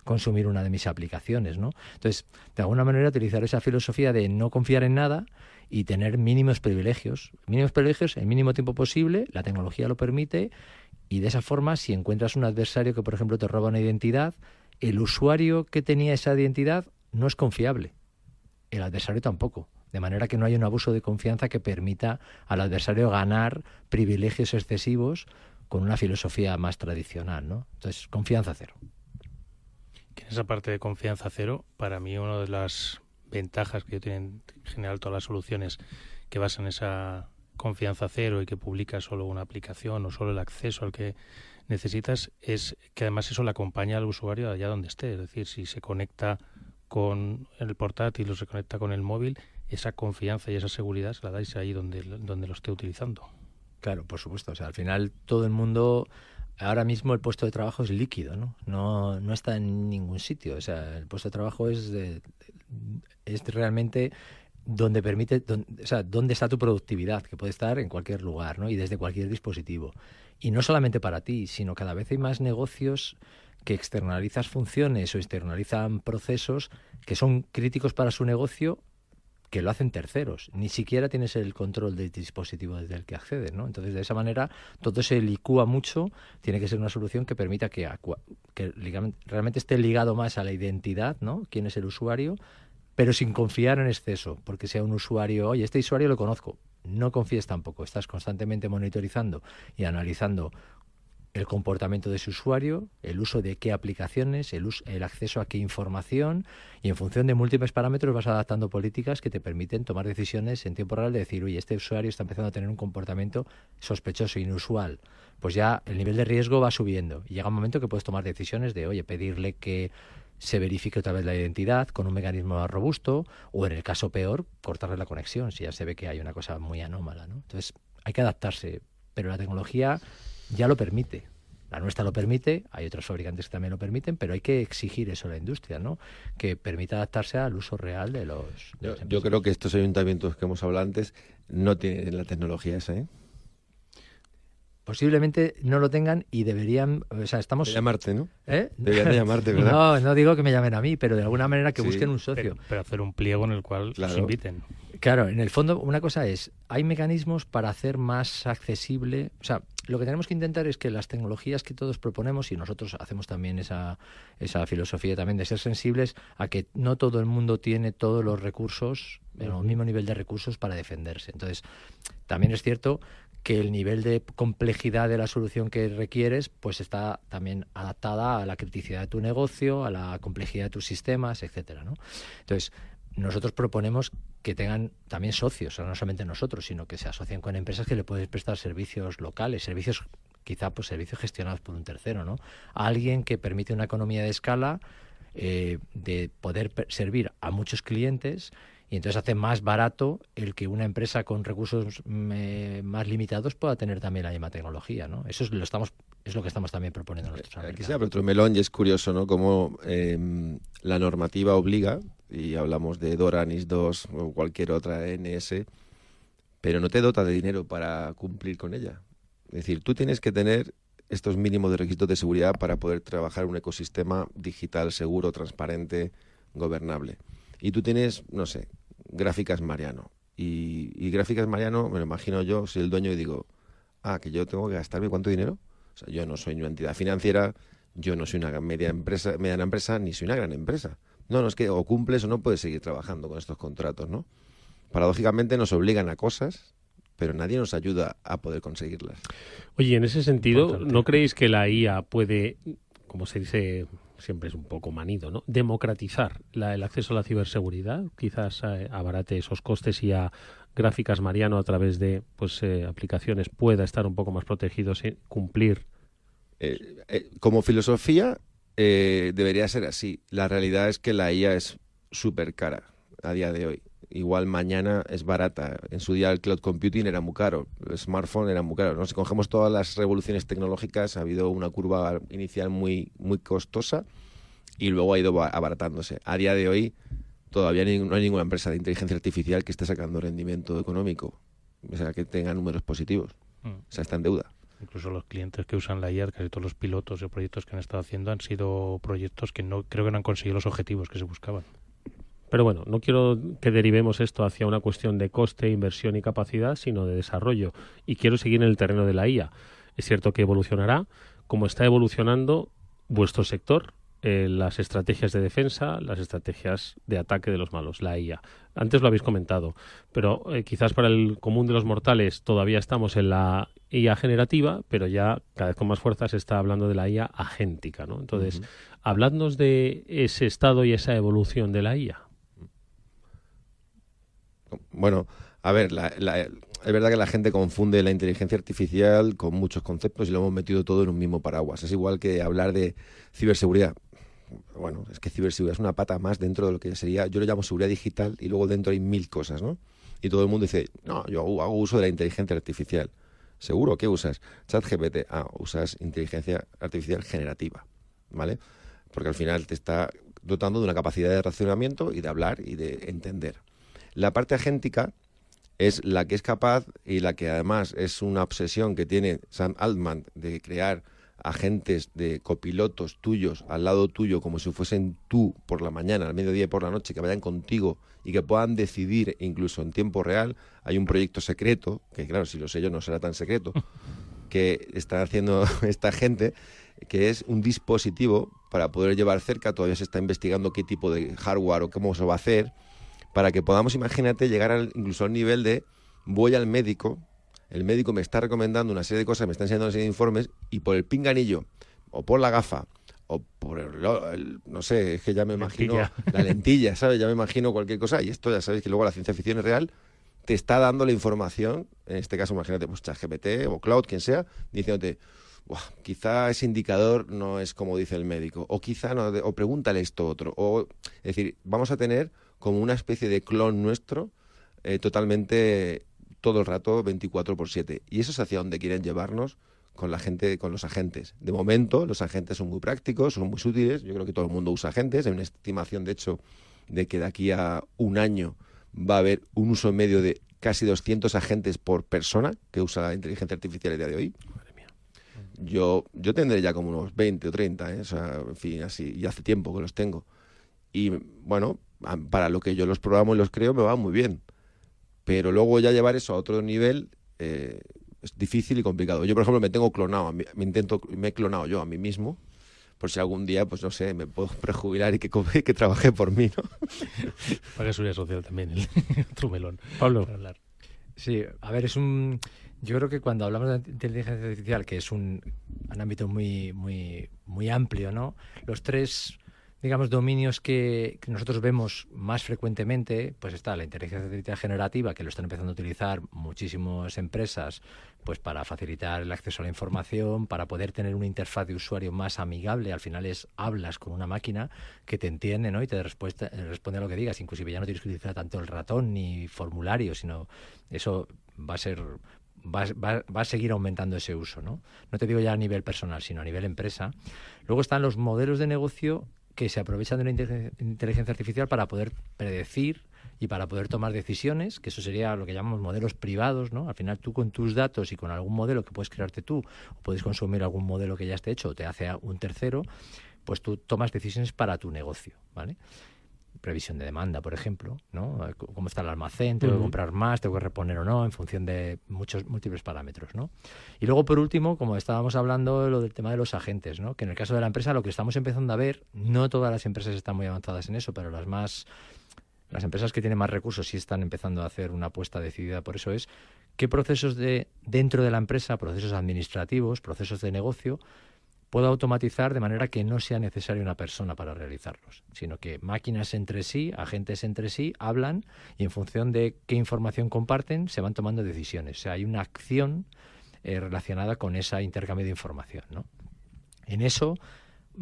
Speaker 5: consumir una de mis aplicaciones, ¿no? Entonces, de alguna manera utilizar esa filosofía de no confiar en nada y tener mínimos privilegios en mínimo tiempo posible. La tecnología lo permite, y de esa forma, si encuentras un adversario que, por ejemplo, te roba una identidad, el usuario que tenía esa identidad no es confiable, el adversario tampoco, de manera que no hay un abuso de confianza que permita al adversario ganar privilegios excesivos con una filosofía más tradicional, ¿no? Entonces, confianza cero.
Speaker 3: Que en esa parte de confianza cero, para mí una de las ventajas que tienen en general todas las soluciones que basan esa confianza cero y que publica solo una aplicación o solo el acceso al que necesitas, es que además eso le acompaña al usuario allá donde esté. Es decir, si se conecta con el portátil o se conecta con el móvil, esa confianza y esa seguridad se la dais ahí donde lo esté utilizando. Claro,
Speaker 5: por supuesto. O sea, al final todo el mundo, ahora mismo el puesto de trabajo es líquido, ¿no? No está en ningún sitio. O sea, el puesto de trabajo es realmente donde permite, dónde está tu productividad, que puede estar en cualquier lugar, ¿no? Y desde cualquier dispositivo. Y no solamente para ti, sino cada vez hay más negocios que externalizan funciones o externalizan procesos que son críticos para su negocio, que lo hacen terceros. Ni siquiera tienes el control del dispositivo desde el que accedes, ¿no? Entonces, de esa manera, todo se licúa mucho. Tiene que ser una solución que permita que realmente esté ligado más a la identidad, ¿no? Quién es el usuario, pero sin confiar en exceso, porque sea un usuario, oye, este usuario lo conozco. No confíes tampoco. Estás constantemente monitorizando y analizando el comportamiento de su usuario, el uso de qué aplicaciones, el acceso a qué información, y en función de múltiples parámetros vas adaptando políticas que te permiten tomar decisiones en tiempo real de decir, oye, este usuario está empezando a tener un comportamiento sospechoso, inusual. Pues ya el nivel de riesgo va subiendo y llega un momento que puedes tomar decisiones de, oye, pedirle que se verifique otra vez la identidad con un mecanismo más robusto, o en el caso peor, cortarle la conexión si ya se ve que hay una cosa muy anómala, ¿no? Entonces hay que adaptarse, pero la tecnología ya lo permite. La nuestra lo permite, hay otros fabricantes que también lo permiten, pero hay que exigir eso a la industria, ¿no? Que permita adaptarse al uso real de los...
Speaker 6: Yo creo que estos ayuntamientos que hemos hablado antes no tienen la tecnología esa, ¿eh?
Speaker 5: Posiblemente no lo tengan y deberían... O sea, estamos...
Speaker 6: De llamarte, ¿no?
Speaker 5: ¿Eh?
Speaker 6: Deberían de llamarte, ¿verdad?
Speaker 5: No digo que me llamen a mí, pero de alguna manera que busquen un socio.
Speaker 3: Pero hacer un pliego en el cual los inviten.
Speaker 5: Claro, en el fondo una cosa es, hay mecanismos para hacer más accesible, o sea, lo que tenemos que intentar es que las tecnologías que todos proponemos, y nosotros hacemos también esa filosofía también de ser sensibles a que no todo el mundo tiene todos los recursos, el mismo nivel de recursos para defenderse. Entonces, también es cierto que el nivel de complejidad de la solución que requieres pues está también adaptada a la criticidad de tu negocio, a la complejidad de tus sistemas, etcétera, ¿no? Entonces, nosotros proponemos que tengan también socios, o sea, no solamente nosotros, sino que se asocien con empresas que le pueden prestar servicios locales, servicios gestionados por un tercero, ¿no? A alguien que permite una economía de escala, de poder servir a muchos clientes, y entonces hace más barato el que una empresa con recursos más limitados pueda tener también la misma tecnología, ¿no? Eso es lo que estamos también proponiendo nosotros.
Speaker 6: Aquí se abre otro melón y es curioso, ¿no? Cómo la normativa obliga, y hablamos de DORA, NIS2 o cualquier otra NS, pero no te dota de dinero para cumplir con ella. Es decir, tú tienes que tener estos mínimos de requisitos de seguridad para poder trabajar un ecosistema digital seguro, transparente, gobernable. Y tú tienes, no sé, Gráficas Mariano. Y Gráficas Mariano, me lo imagino yo, soy el dueño y digo, que yo tengo que gastarme ¿cuánto dinero? O sea, yo no soy una entidad financiera, yo no soy una mediana empresa, ni soy una gran empresa. No, es que o cumples o no puedes seguir trabajando con estos contratos, ¿no? Paradójicamente nos obligan a cosas, pero nadie nos ayuda a poder conseguirlas.
Speaker 2: Oye, en ese sentido, ¿no creéis que la IA puede, como se dice, siempre es un poco manido, ¿no?, democratizar el acceso a la ciberseguridad? Quizás abarate esos costes y a Gráficas Mariano a través de aplicaciones pueda estar un poco más protegidos y cumplir.
Speaker 6: Como filosofía debería ser así. La realidad es que la IA es súper cara a día de hoy. Igual mañana es barata. En su día el cloud computing era muy caro, el smartphone era muy caro, ¿no? Si cogemos todas las revoluciones tecnológicas, ha habido una curva inicial muy, muy costosa y luego ha ido abaratándose. A día de hoy todavía no hay ninguna empresa de inteligencia artificial que esté sacando rendimiento económico, o sea, que tenga números positivos. O sea, está en deuda.
Speaker 3: Incluso los clientes que usan la IA, casi todos los pilotos o proyectos que han estado haciendo han sido proyectos que creo que no han conseguido los objetivos que se buscaban.
Speaker 2: Pero bueno, no quiero que derivemos esto hacia una cuestión de coste, inversión y capacidad, sino de desarrollo. Y quiero seguir en el terreno de la IA. Es cierto que evolucionará, como está evolucionando vuestro sector, las estrategias de defensa, las estrategias de ataque de los malos, la IA. Antes lo habéis comentado, pero quizás para el común de los mortales todavía estamos en la IA generativa, pero ya cada vez con más fuerza se está hablando de la IA agéntica, ¿no? Entonces, habladnos de ese estado y esa evolución de la IA.
Speaker 6: Bueno, a ver, es verdad que la gente confunde la inteligencia artificial con muchos conceptos y lo hemos metido todo en un mismo paraguas. Es igual que hablar de ciberseguridad. Bueno, es que ciberseguridad es una pata más dentro de lo que sería, yo lo llamo seguridad digital, y luego dentro hay 1000 cosas, ¿no? Y todo el mundo dice, no, yo hago uso de la inteligencia artificial. ¿Seguro? ¿Qué usas? ChatGPT. Usas inteligencia artificial generativa, ¿vale? Porque al final te está dotando de una capacidad de racionamiento y de hablar y de entender. La parte agéntica es la que es capaz, y la que además es una obsesión que tiene Sam Altman, de crear agentes de copilotos tuyos al lado tuyo, como si fuesen tú por la mañana, al mediodía y por la noche, que vayan contigo y que puedan decidir incluso en tiempo real. Hay un proyecto secreto, que claro, si lo sé yo no será tan secreto, que está haciendo esta gente, que es un dispositivo para poder llevar cerca, todavía se está investigando qué tipo de hardware o cómo se va a hacer, para que podamos, imagínate, llegar incluso al nivel de voy al médico, el médico me está recomendando una serie de cosas, me está enseñando una serie de informes, y por el pinganillo, o por la gafa, o por no sé, es que ya me imagino la lentilla, ¿sabes? Ya me imagino cualquier cosa, y esto ya sabéis que luego la ciencia ficción es real, te está dando la información, en este caso imagínate, pues ChatGPT o Cloud, quien sea, diciéndote, quizá ese indicador no es como dice el médico, o quizá no, o pregúntale esto otro, o es decir, vamos a tener como una especie de clon nuestro, totalmente todo el rato 24/7, y eso es hacia donde quieren llevarnos con la gente, con los agentes. De momento los agentes son muy prácticos, son muy útiles, yo creo que todo el mundo usa agentes, hay una estimación de hecho de que de aquí a un año va a haber un uso medio de casi 200 agentes por persona que usa la inteligencia artificial el día de hoy.
Speaker 2: Madre mía.
Speaker 6: Yo tendré ya como unos 20 o 30, o sea, en fin, así, y hace tiempo que los tengo. Y bueno, para lo que yo los programo y los creo me va muy bien. Pero luego ya llevar eso a otro nivel es difícil y complicado. Yo, por ejemplo, me tengo clonado, me he clonado yo a mí mismo, por si algún día, pues no sé, me puedo prejubilar y que trabaje por mí, ¿no?
Speaker 3: Pague seguridad social también, el otro melón.
Speaker 2: Pablo.
Speaker 5: Sí, a ver, yo creo que cuando hablamos de inteligencia artificial, que es un ámbito muy, muy, muy amplio, ¿no? Los tres, digamos, dominios que nosotros vemos más frecuentemente, pues está la inteligencia artificial generativa, que lo están empezando a utilizar muchísimas empresas, pues para facilitar el acceso a la información, para poder tener una interfaz de usuario más amigable. Al final hablas con una máquina que te entiende, ¿no? Y te responde a lo que digas. Inclusive ya no tienes que utilizar tanto el ratón ni formulario, sino eso va a seguir aumentando ese uso, ¿no? No te digo ya a nivel personal, sino a nivel empresa. Luego están los modelos de negocio que se aprovechan de la inteligencia artificial para poder predecir y para poder tomar decisiones, que eso sería lo que llamamos modelos privados, ¿no? Al final tú con tus datos y con algún modelo que puedes crearte tú, o puedes consumir algún modelo que ya esté hecho o te hace un tercero, pues tú tomas decisiones para tu negocio, ¿vale? Previsión de demanda, por ejemplo, ¿no? Cómo está el almacén, tengo que comprar más, tengo que reponer o no, en función de múltiples parámetros, ¿no? Y luego, por último, como estábamos hablando, lo del tema de los agentes, ¿no? Que en el caso de la empresa, lo que estamos empezando a ver, no todas las empresas están muy avanzadas en eso, pero las empresas que tienen más recursos sí están empezando a hacer una apuesta decidida por eso, es qué procesos dentro de la empresa, procesos administrativos, procesos de negocio, puedo automatizar de manera que no sea necesaria una persona para realizarlos, sino que máquinas entre sí, agentes entre sí, hablan y en función de qué información comparten se van tomando decisiones. O sea, hay una acción relacionada con ese intercambio de información, ¿no? En eso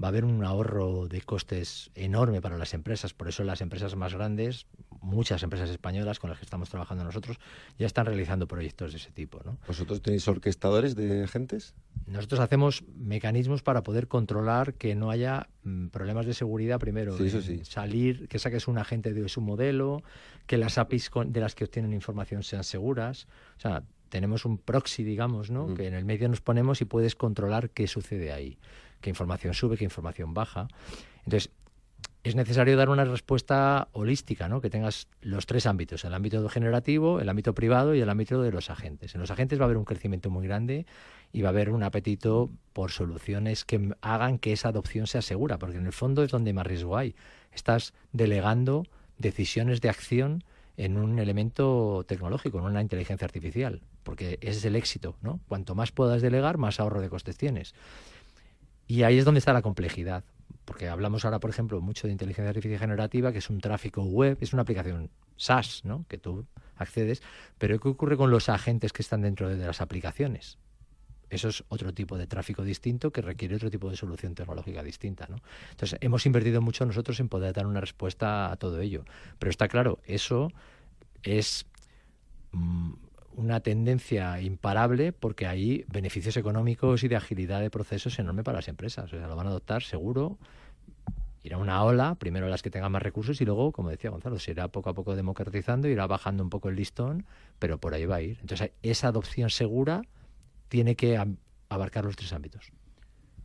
Speaker 5: va a haber un ahorro de costes enorme para las empresas. Por eso las empresas más grandes, muchas empresas españolas con las que estamos trabajando nosotros, ya están realizando proyectos de ese tipo, ¿no?
Speaker 6: ¿Vosotros tenéis orquestadores de agentes?
Speaker 5: Nosotros hacemos mecanismos para poder controlar que no haya problemas de seguridad primero.
Speaker 6: Sí, eso sí.
Speaker 5: Salir, que saques un agente de su modelo, que las APIs de las que obtienen información sean seguras. O sea, tenemos un proxy, digamos, ¿no? Que en el medio nos ponemos y puedes controlar qué sucede ahí, qué información sube, qué información baja. Entonces, es necesario dar una respuesta holística, ¿no? Que tengas los 3 ámbitos, el ámbito generativo, el ámbito privado y el ámbito de los agentes. En los agentes va a haber un crecimiento muy grande y va a haber un apetito por soluciones que hagan que esa adopción sea segura, porque en el fondo es donde más riesgo hay. Estás delegando decisiones de acción en un elemento tecnológico, en una inteligencia artificial, porque ese es el éxito, ¿no? Cuanto más puedas delegar, más ahorro de costes tienes. Y ahí es donde está la complejidad, porque hablamos ahora, por ejemplo, mucho de inteligencia artificial generativa, que es un tráfico web, es una aplicación SaaS, ¿no? Que tú accedes, pero ¿qué ocurre con los agentes que están dentro de las aplicaciones? Eso es otro tipo de tráfico distinto que requiere otro tipo de solución tecnológica distinta, ¿no? Entonces, hemos invertido mucho nosotros en poder dar una respuesta a todo ello. Pero está claro, eso es una tendencia imparable, porque hay beneficios económicos y de agilidad de procesos enorme para las empresas. O sea, lo van a adoptar seguro. Irá una ola, primero las que tengan más recursos y luego, como decía Gonzalo, se irá poco a poco democratizando, irá bajando un poco el listón, pero por ahí va a ir. Entonces, esa adopción segura tiene que abarcar los 3 ámbitos.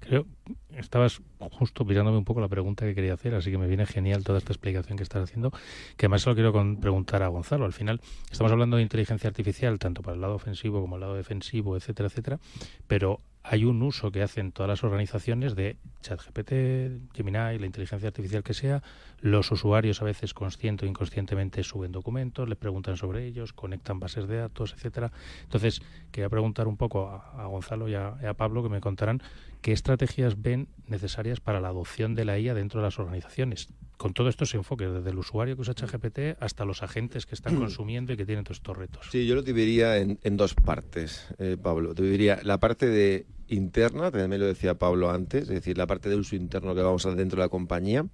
Speaker 3: Creo, estabas justo pirándome un poco la pregunta que quería hacer, así que me viene genial toda esta explicación que estás haciendo, que además se lo quiero preguntar a Gonzalo. Al final estamos hablando de inteligencia artificial, tanto para el lado ofensivo como el lado defensivo, etcétera, etcétera, pero hay un uso que hacen todas las organizaciones de ChatGPT, Gemini, la inteligencia artificial que sea. Los usuarios a veces consciente o inconscientemente suben documentos, les preguntan sobre ellos, conectan bases de datos, etcétera. Entonces, quería preguntar un poco a Gonzalo y a Pablo que me contaran qué estrategias ven necesarias para la adopción de la IA dentro de las organizaciones, con todos estos enfoques, desde el usuario que usa ChatGPT hasta los agentes que están consumiendo y que tienen todos estos retos.
Speaker 6: Sí, yo lo dividiría en 2 partes, Pablo. Te dividiría la parte de interna, también lo decía Pablo antes, es decir, la parte de uso interno que vamos a hacer dentro de la compañía,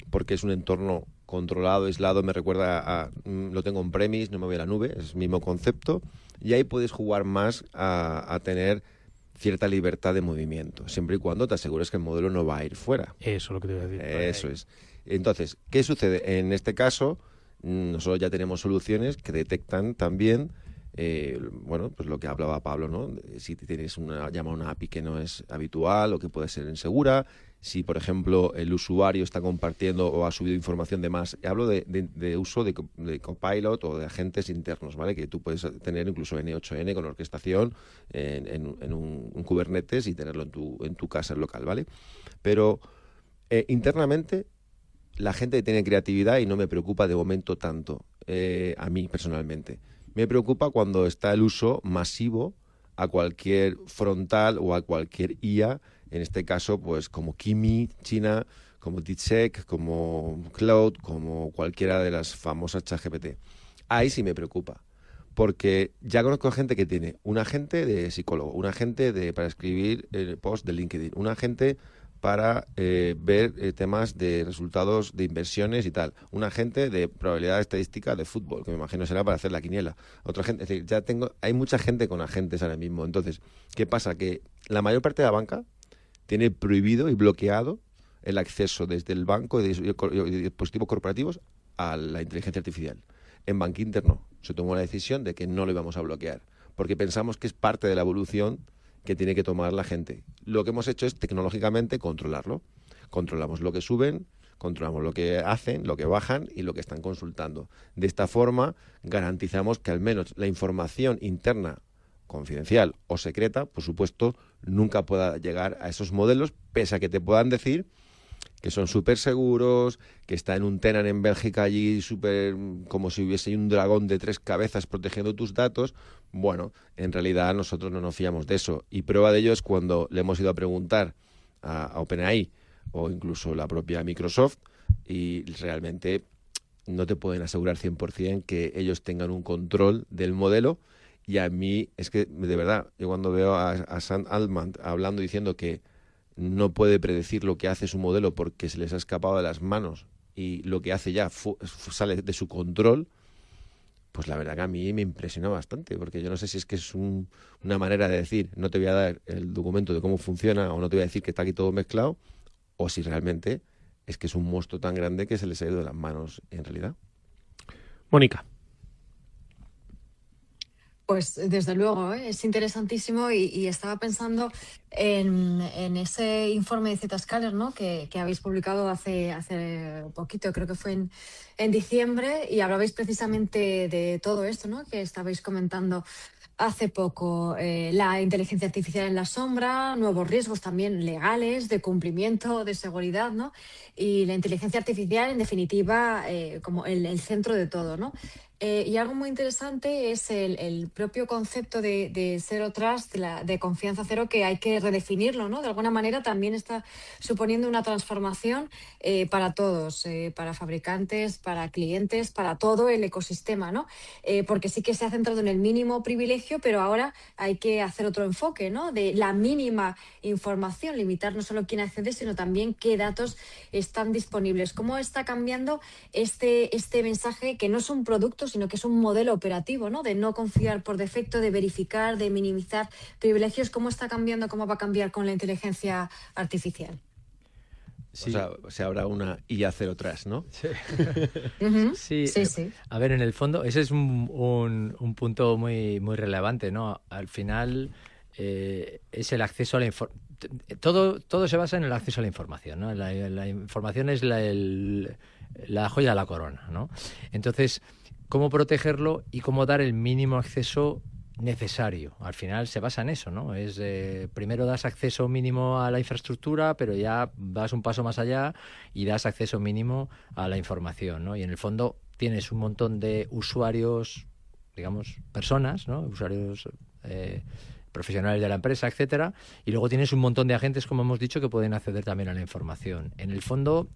Speaker 6: porque es un entorno controlado, aislado, me recuerda lo tengo en premise, no me voy a la nube, es el mismo concepto, y ahí puedes jugar más a tener cierta libertad de movimiento, siempre y cuando te asegures que el modelo no va a ir fuera.
Speaker 3: Eso es lo que te iba a decir.
Speaker 6: Eso es. Entonces, ¿qué sucede? En este caso, nosotros ya tenemos soluciones que detectan también, pues lo que hablaba Pablo, ¿no? Si tienes una API que no es habitual o que puede ser insegura, si, por ejemplo, el usuario está compartiendo o ha subido información de más. Hablo de uso de Copilot o de agentes internos, ¿vale? Que tú puedes tener incluso N8N con orquestación en un Kubernetes y tenerlo en tu casa local, ¿vale? Pero internamente la gente tiene creatividad y no me preocupa de momento tanto, a mí personalmente. Me preocupa cuando está el uso masivo a cualquier frontal o a cualquier IA, en este caso, pues como Kimi, China, como DeepSeek, como Cloud, como cualquiera de las famosas ChatGPT. Ahí sí me preocupa, porque ya conozco gente que tiene un agente de psicólogo, un agente para escribir post de LinkedIn, un agente para ver temas de resultados de inversiones y tal, un agente de probabilidad estadística de fútbol, que me imagino será para hacer la quiniela, otra gente, es decir, hay mucha gente con agentes ahora mismo. Entonces, ¿qué pasa? Que la mayor parte de la banca tiene prohibido y bloqueado el acceso desde el banco y dispositivos corporativos a la inteligencia artificial. En Bankinter no, se tomó la decisión de que no lo íbamos a bloquear, porque pensamos que es parte de la evolución que tiene que tomar la gente. Lo que hemos hecho es tecnológicamente controlarlo. Controlamos lo que suben, controlamos lo que hacen, lo que bajan y lo que están consultando. De esta forma garantizamos que al menos la información interna, confidencial o secreta, por supuesto, nunca pueda llegar a esos modelos, pese a que te puedan decir que son súper seguros, que está en un Tenan en Bélgica allí súper como si hubiese un dragón de 3 cabezas protegiendo tus datos. Bueno, en realidad nosotros no nos fiamos de eso. Y prueba de ello es cuando le hemos ido a preguntar a OpenAI o incluso la propia Microsoft, y realmente no te pueden asegurar 100% que ellos tengan un control del modelo. Y a mí es que, de verdad, yo cuando veo a Sam Altman hablando, diciendo que no puede predecir lo que hace su modelo porque se les ha escapado de las manos y lo que hace ya sale de su control, pues la verdad que a mí me impresionó bastante, porque yo no sé si es que es una manera de decir, no te voy a dar el documento de cómo funciona o no te voy a decir que está aquí todo mezclado, o si realmente es que es un monstruo tan grande que se les ha ido de las manos en realidad.
Speaker 2: Mónica.
Speaker 4: Pues desde luego, es interesantísimo y estaba pensando en ese informe de Zscaler, ¿no? que habéis publicado hace poquito, creo que fue en diciembre, y hablabais precisamente de todo esto, ¿no? que estabais comentando hace poco, la inteligencia artificial en la sombra, nuevos riesgos también legales, de cumplimiento, de seguridad, ¿no? Y la inteligencia artificial, en definitiva, como el centro de todo, ¿no? Y algo muy interesante es el propio concepto de Zero Trust, de confianza cero, que hay que redefinirlo, ¿no? De alguna manera también está suponiendo una transformación para todos, para fabricantes, para clientes, para todo el ecosistema, ¿no? Porque sí que se ha centrado en el mínimo privilegio, pero ahora hay que hacer otro enfoque, ¿no? De la mínima información, limitar no solo quién accede, sino también qué datos están disponibles. ¿Cómo está cambiando este mensaje, que no es un producto, sino que es un modelo operativo, ¿no? De no confiar por defecto, de verificar, de minimizar privilegios? ¿Cómo está cambiando, cómo va a cambiar con la inteligencia artificial?
Speaker 6: Sí. O sea, habrá una IA Zero Trust, ¿no?
Speaker 5: Sí.
Speaker 4: Sí.
Speaker 5: A ver, en el fondo, ese es un punto muy, muy relevante, ¿no? Al final es el acceso a la información. Todo se basa en el acceso a la información, ¿no? La información es la joya de la corona, ¿no? Entonces, ¿cómo protegerlo y cómo dar el mínimo acceso necesario? Al final se basa en eso, ¿no? Primero das acceso mínimo a la infraestructura, pero ya vas un paso más allá y das acceso mínimo a la información, ¿no? Y en el fondo tienes un montón de usuarios, digamos, personas, ¿no? Usuarios profesionales de la empresa, etcétera, y luego tienes un montón de agentes, como hemos dicho, que pueden acceder también a la información. En el fondo,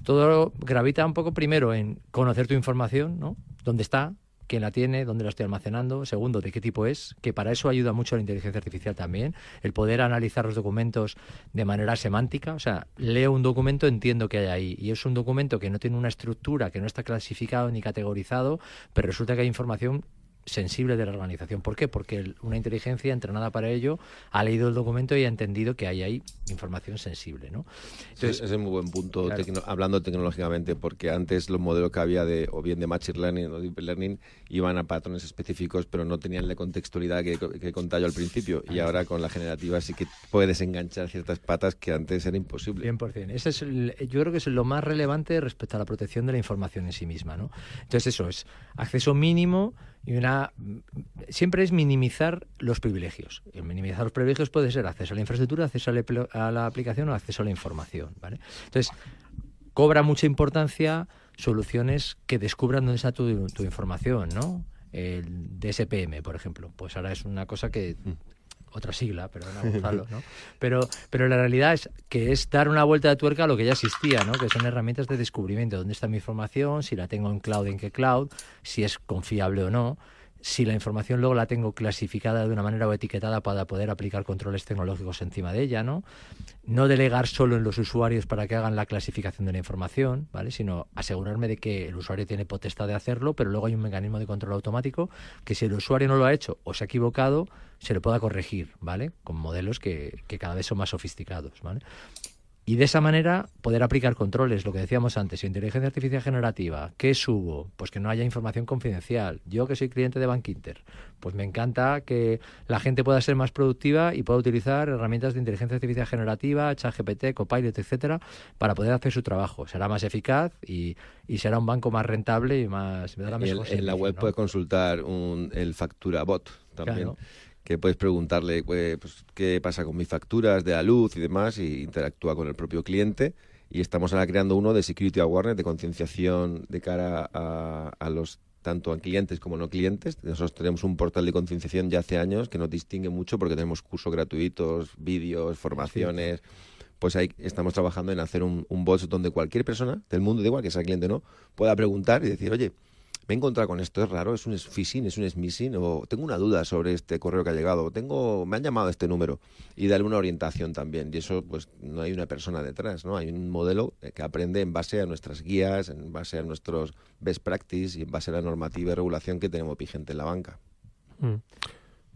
Speaker 5: todo gravita un poco primero en conocer tu información, ¿no? ¿Dónde está? ¿Quién la tiene? ¿Dónde la estoy almacenando? Segundo, ¿de qué tipo es? Que para eso ayuda mucho la inteligencia artificial también, el poder analizar los documentos de manera semántica. O sea, leo un documento, entiendo qué hay ahí, y es un documento que no tiene una estructura, que no está clasificado ni categorizado, pero resulta que hay información sensible de la organización. ¿Por qué? Porque una inteligencia entrenada para ello ha leído el documento y ha entendido que hay ahí información sensible, ¿no?
Speaker 6: Entonces, ese es muy buen punto,
Speaker 5: claro,
Speaker 6: hablando tecnológicamente, porque antes los modelos que había o bien de Machine Learning o Deep Learning iban a patrones específicos, pero no tenían la contextualidad que contaba yo al principio. Y ahora con la generativa sí que puedes enganchar ciertas patas que antes era imposible.
Speaker 5: 100%. Ese es yo creo que es lo más relevante respecto a la protección de la información en sí misma, ¿no? Entonces eso es acceso mínimo y siempre es minimizar los privilegios. Y minimizar los privilegios puede ser acceso a la infraestructura, acceso a la aplicación o acceso a la información, ¿vale? Entonces, cobra mucha importancia soluciones que descubran dónde está tu información, ¿no? El DSPM, por ejemplo, pues ahora es una cosa que otra sigla, perdona Gonzalo, ¿no? Pero la realidad es que es dar una vuelta de tuerca a lo que ya existía, ¿no? Que son herramientas de descubrimiento. ¿Dónde está mi información? Si la tengo en cloud, ¿en qué cloud? Si es confiable o no. Si la información luego la tengo clasificada de una manera o etiquetada para poder aplicar controles tecnológicos encima de ella, ¿no? No delegar solo en los usuarios para que hagan la clasificación de la información, ¿vale? Sino asegurarme de que el usuario tiene potestad de hacerlo, pero luego hay un mecanismo de control automático que si el usuario no lo ha hecho o se ha equivocado, se le pueda corregir, ¿vale? Con modelos que cada vez son más sofisticados, ¿vale? Y de esa manera poder aplicar controles, lo que decíamos antes, inteligencia artificial generativa. ¿Qué subo? Pues que no haya información confidencial. Yo que soy cliente de Bankinter, pues me encanta que la gente pueda ser más productiva y pueda utilizar herramientas de inteligencia artificial generativa, ChatGPT, Copilot, etcétera, para poder hacer su trabajo. Será más eficaz y será un banco más rentable y más... Me dará mejor servicio,
Speaker 6: en la web, ¿no? Puede consultar el Factura Bot también. Claro. Que puedes preguntarle pues, qué pasa con mis facturas de la luz y demás, y interactúa con el propio cliente. Y estamos ahora creando uno de Security Awareness, de concienciación de cara a los tanto a clientes como no clientes. Nosotros tenemos un portal de concienciación ya hace años que nos distingue mucho porque tenemos cursos gratuitos, vídeos, formaciones. Sí. Pues ahí estamos trabajando en hacer un bot donde cualquier persona del mundo, da igual que sea cliente o no, pueda preguntar y decir, oye, me he encontrado con esto, es raro, es un phishing, es un smishing, o tengo una duda sobre este correo que ha llegado, me han llamado a este número, y darle una orientación también. Y eso, pues, no hay una persona detrás, ¿no? Hay un modelo que aprende en base a nuestras guías, en base a nuestros best practice y en base a la normativa y regulación que tenemos vigente en la banca.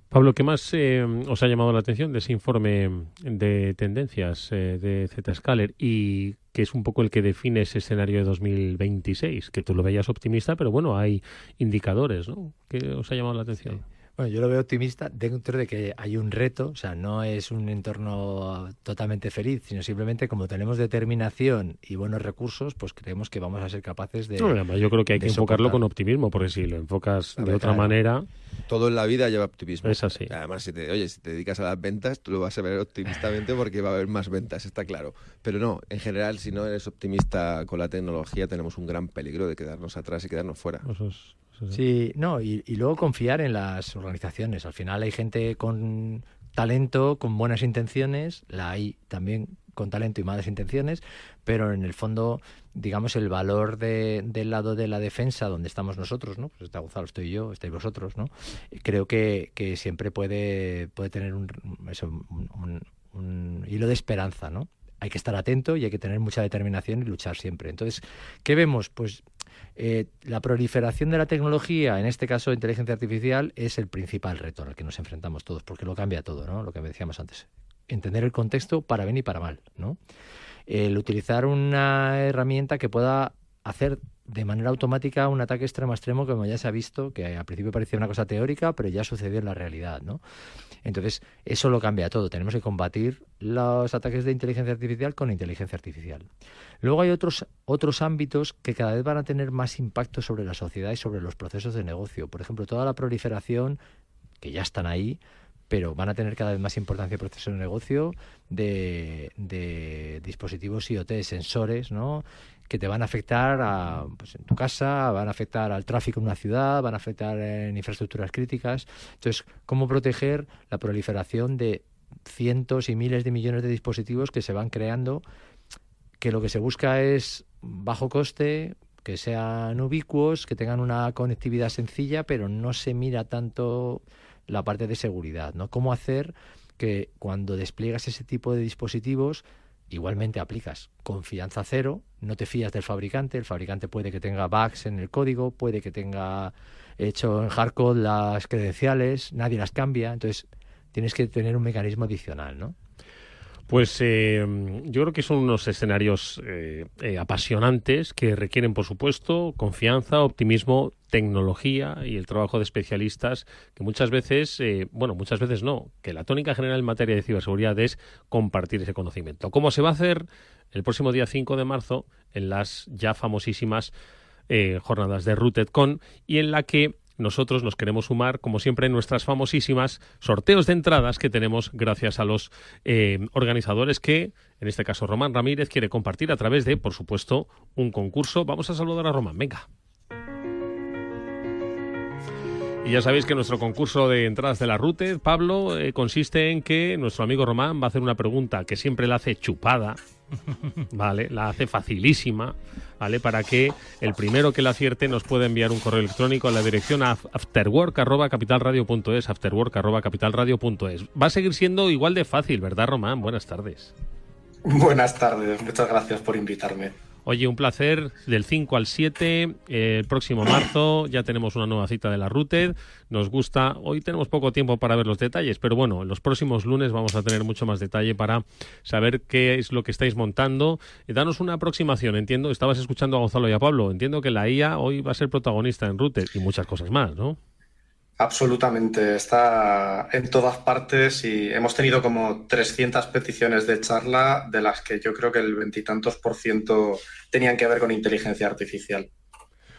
Speaker 2: Pablo, ¿qué más os ha llamado la atención de ese informe de tendencias de Zscaler y que es un poco el que define ese escenario de 2026? Que tú lo veías optimista, pero bueno, hay indicadores, ¿no? ¿Qué os ha llamado la atención?
Speaker 5: Bueno, yo lo veo optimista dentro de que hay un reto, o sea, no es un entorno totalmente feliz, sino simplemente como tenemos determinación y buenos recursos, pues creemos que vamos a ser capaces de...
Speaker 2: No, además, yo creo que hay que enfocarlo
Speaker 5: soportar.
Speaker 2: con optimismo, porque si lo enfocas de otra
Speaker 5: claro.
Speaker 2: manera...
Speaker 6: Todo en la vida lleva optimismo.
Speaker 2: Es así.
Speaker 6: Además, si te dedicas a las ventas, tú lo vas a ver optimistamente porque va a haber más ventas, está claro. Pero no, en general, si no eres optimista con la tecnología, tenemos un gran peligro de quedarnos atrás y quedarnos fuera.
Speaker 2: Eso es.
Speaker 5: Sí, no, y luego confiar en las organizaciones. Al final hay gente con talento, con buenas intenciones, la hay también con talento y malas intenciones, pero en el fondo, digamos, el valor del lado de la defensa, donde estamos nosotros, ¿no? Pues está Gonzalo, estoy yo, estáis vosotros, ¿no? Creo que siempre puede tener un hilo de esperanza, ¿no? Hay que estar atento y hay que tener mucha determinación y luchar siempre. Entonces, ¿qué vemos? Pues la proliferación de la tecnología, en este caso inteligencia artificial, es el principal reto al que nos enfrentamos todos, porque lo cambia todo, ¿no? Lo que decíamos antes. Entender el contexto para bien y para mal, ¿no? El utilizar una herramienta que pueda hacer de manera automática un ataque extremo a extremo, como ya se ha visto, que al principio parecía una cosa teórica, pero ya sucedió en la realidad, ¿no? Entonces, eso lo cambia todo. Tenemos que combatir los ataques de inteligencia artificial con inteligencia artificial. Luego hay otros ámbitos que cada vez van a tener más impacto sobre la sociedad y sobre los procesos de negocio. Por ejemplo, toda la proliferación, que ya están ahí, pero van a tener cada vez más importancia en procesos de negocio de dispositivos IoT, sensores, ¿no? Que te van a afectar pues en tu casa, van a afectar al tráfico en una ciudad, van a afectar en infraestructuras críticas. Entonces, ¿cómo proteger la proliferación de cientos y miles de millones de dispositivos que se van creando? Que lo que se busca es bajo coste, que sean ubicuos, que tengan una conectividad sencilla, pero no se mira tanto la parte de seguridad, ¿no? ¿Cómo hacer que cuando despliegas ese tipo de dispositivos igualmente aplicas confianza cero, no te fías del fabricante, el fabricante puede que tenga bugs en el código, puede que tenga hecho en hardcode las credenciales, nadie las cambia, entonces tienes que tener un mecanismo adicional, ¿no?
Speaker 2: Pues yo creo que son unos escenarios apasionantes que requieren, por supuesto, confianza, optimismo, tecnología y el trabajo de especialistas que muchas veces, muchas veces no, que la tónica general en materia de ciberseguridad es compartir ese conocimiento. ¿Cómo se va a hacer el próximo día 5 de marzo en las ya famosísimas jornadas de RootedCon y en la que nosotros nos queremos sumar, como siempre, en nuestras famosísimas sorteos de entradas que tenemos gracias a los organizadores que, en este caso, Román Ramírez quiere compartir a través de, por supuesto, un concurso. Vamos a saludar a Román, venga. Y ya sabéis que nuestro concurso de entradas de la Rooted, Pablo, consiste en que nuestro amigo Román va a hacer una pregunta que siempre la hace chupada, ¿vale? La hace facilísima, ¿vale? Para que el primero que la acierte nos pueda enviar un correo electrónico a la dirección afterwork@capitalradio.es, afterwork@capitalradio.es. Va a seguir siendo igual de fácil, ¿verdad, Román? Buenas tardes.
Speaker 7: Buenas tardes, muchas gracias por invitarme.
Speaker 2: Oye, un placer. Del 5 al 7, el próximo marzo, ya tenemos una nueva cita de la Rooted. Nos gusta. Hoy tenemos poco tiempo para ver los detalles, pero bueno, en los próximos lunes vamos a tener mucho más detalle para saber qué es lo que estáis montando. Danos una aproximación, entiendo. Estabas escuchando a Gonzalo y a Pablo. Entiendo que la IA hoy va a ser protagonista en Rooted y muchas cosas más, ¿no?
Speaker 7: Absolutamente, está en todas partes y hemos tenido como 300 peticiones de charla, de las que yo creo que el 20 y tantos % tenían que ver con inteligencia artificial.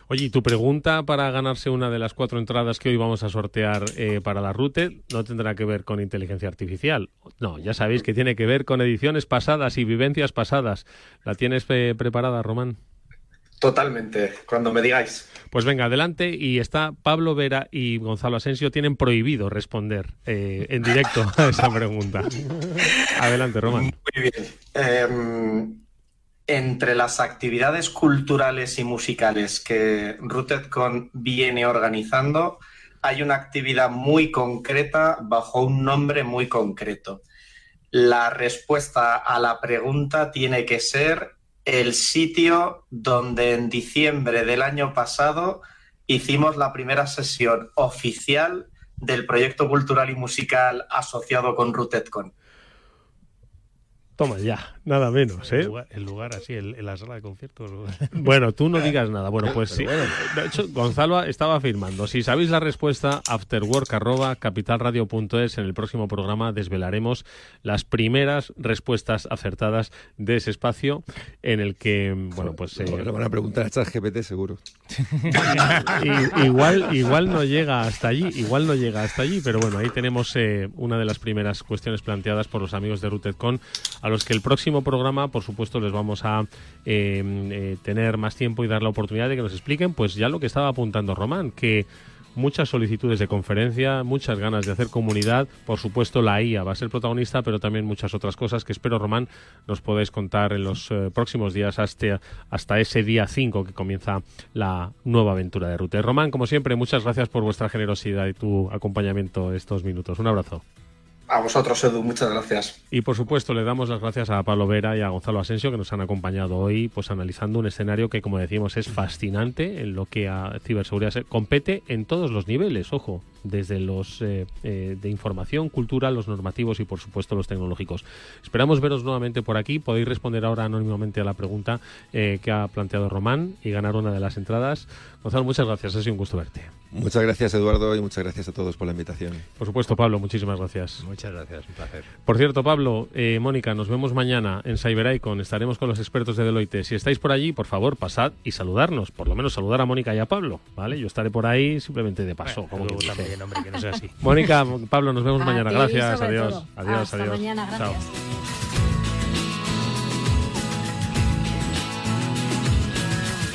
Speaker 2: Oye, y tu pregunta para ganarse una de las 4 entradas que hoy vamos a sortear para la Rooted no tendrá que ver con inteligencia artificial. No, ya sabéis que tiene que ver con ediciones pasadas y vivencias pasadas. ¿La tienes preparada, Román?
Speaker 7: Totalmente, cuando me digáis.
Speaker 2: Pues venga, adelante. Y está Pablo Vera y Gonzalo Asensio tienen prohibido responder en directo a esa pregunta. Adelante, Román.
Speaker 7: Muy bien. Entre las actividades culturales y musicales que RootedCon viene organizando, hay una actividad muy concreta bajo un nombre muy concreto. La respuesta a la pregunta tiene que ser el sitio donde en diciembre del año pasado hicimos la primera sesión oficial del proyecto cultural y musical asociado con RootedCon.
Speaker 2: Toma ya, nada menos, ¿eh?
Speaker 3: El lugar así, en la sala de conciertos.
Speaker 2: Bueno, tú no digas nada. Bueno, pues sí. De hecho, Gonzalo estaba afirmando. Si sabéis la respuesta, afterwork@capitalradio.es. En el próximo programa desvelaremos las primeras respuestas acertadas de ese espacio en el que, bueno, pues...
Speaker 6: Lo van a preguntar a ChatGPT, seguro.
Speaker 2: Igual no llega hasta allí, pero bueno, ahí tenemos una de las primeras cuestiones planteadas por los amigos de RootedCon, a los que el próximo programa, por supuesto, les vamos a tener más tiempo y dar la oportunidad de que nos expliquen, pues ya lo que estaba apuntando Román, que muchas solicitudes de conferencia, muchas ganas de hacer comunidad, por supuesto la IA va a ser protagonista, pero también muchas otras cosas que espero, Román, nos podáis contar en los próximos días hasta ese día 5 que comienza la nueva aventura de Rooted. Román, como siempre, muchas gracias por vuestra generosidad y tu acompañamiento estos minutos. Un abrazo.
Speaker 7: A vosotros, Edu, muchas gracias.
Speaker 2: Y por supuesto le damos las gracias a Pablo Vera y a Gonzalo Asensio, que nos han acompañado hoy, pues analizando un escenario que, como decimos, es fascinante en lo que a ciberseguridad se compete en todos los niveles, ojo, desde los de información, cultura, los normativos y por supuesto los tecnológicos. Esperamos veros nuevamente por aquí. Podéis responder ahora anónimamente a la pregunta que ha planteado Román y ganar una de las entradas. Gonzalo, muchas gracias, ha sido un gusto verte.
Speaker 6: Muchas gracias, Eduardo, y muchas gracias a todos por la invitación.
Speaker 2: Por supuesto, Pablo, muchísimas gracias.
Speaker 5: Muchas gracias, un placer.
Speaker 2: Por cierto, Pablo, Mónica, nos vemos mañana en CyberIcon. Estaremos con los expertos de Deloitte. Si estáis por allí, por favor, pasad y saludarnos. Por lo menos saludar a Mónica y a Pablo, ¿vale? Yo estaré por ahí simplemente de paso.
Speaker 3: Como también, hombre, que no sea así.
Speaker 2: Mónica, Pablo, nos vemos mañana.
Speaker 4: ti,
Speaker 2: Gracias,
Speaker 4: sobre
Speaker 2: adiós.
Speaker 4: todo.
Speaker 2: Adiós,
Speaker 4: Hasta
Speaker 2: adiós.
Speaker 4: mañana, gracias.
Speaker 2: Chao.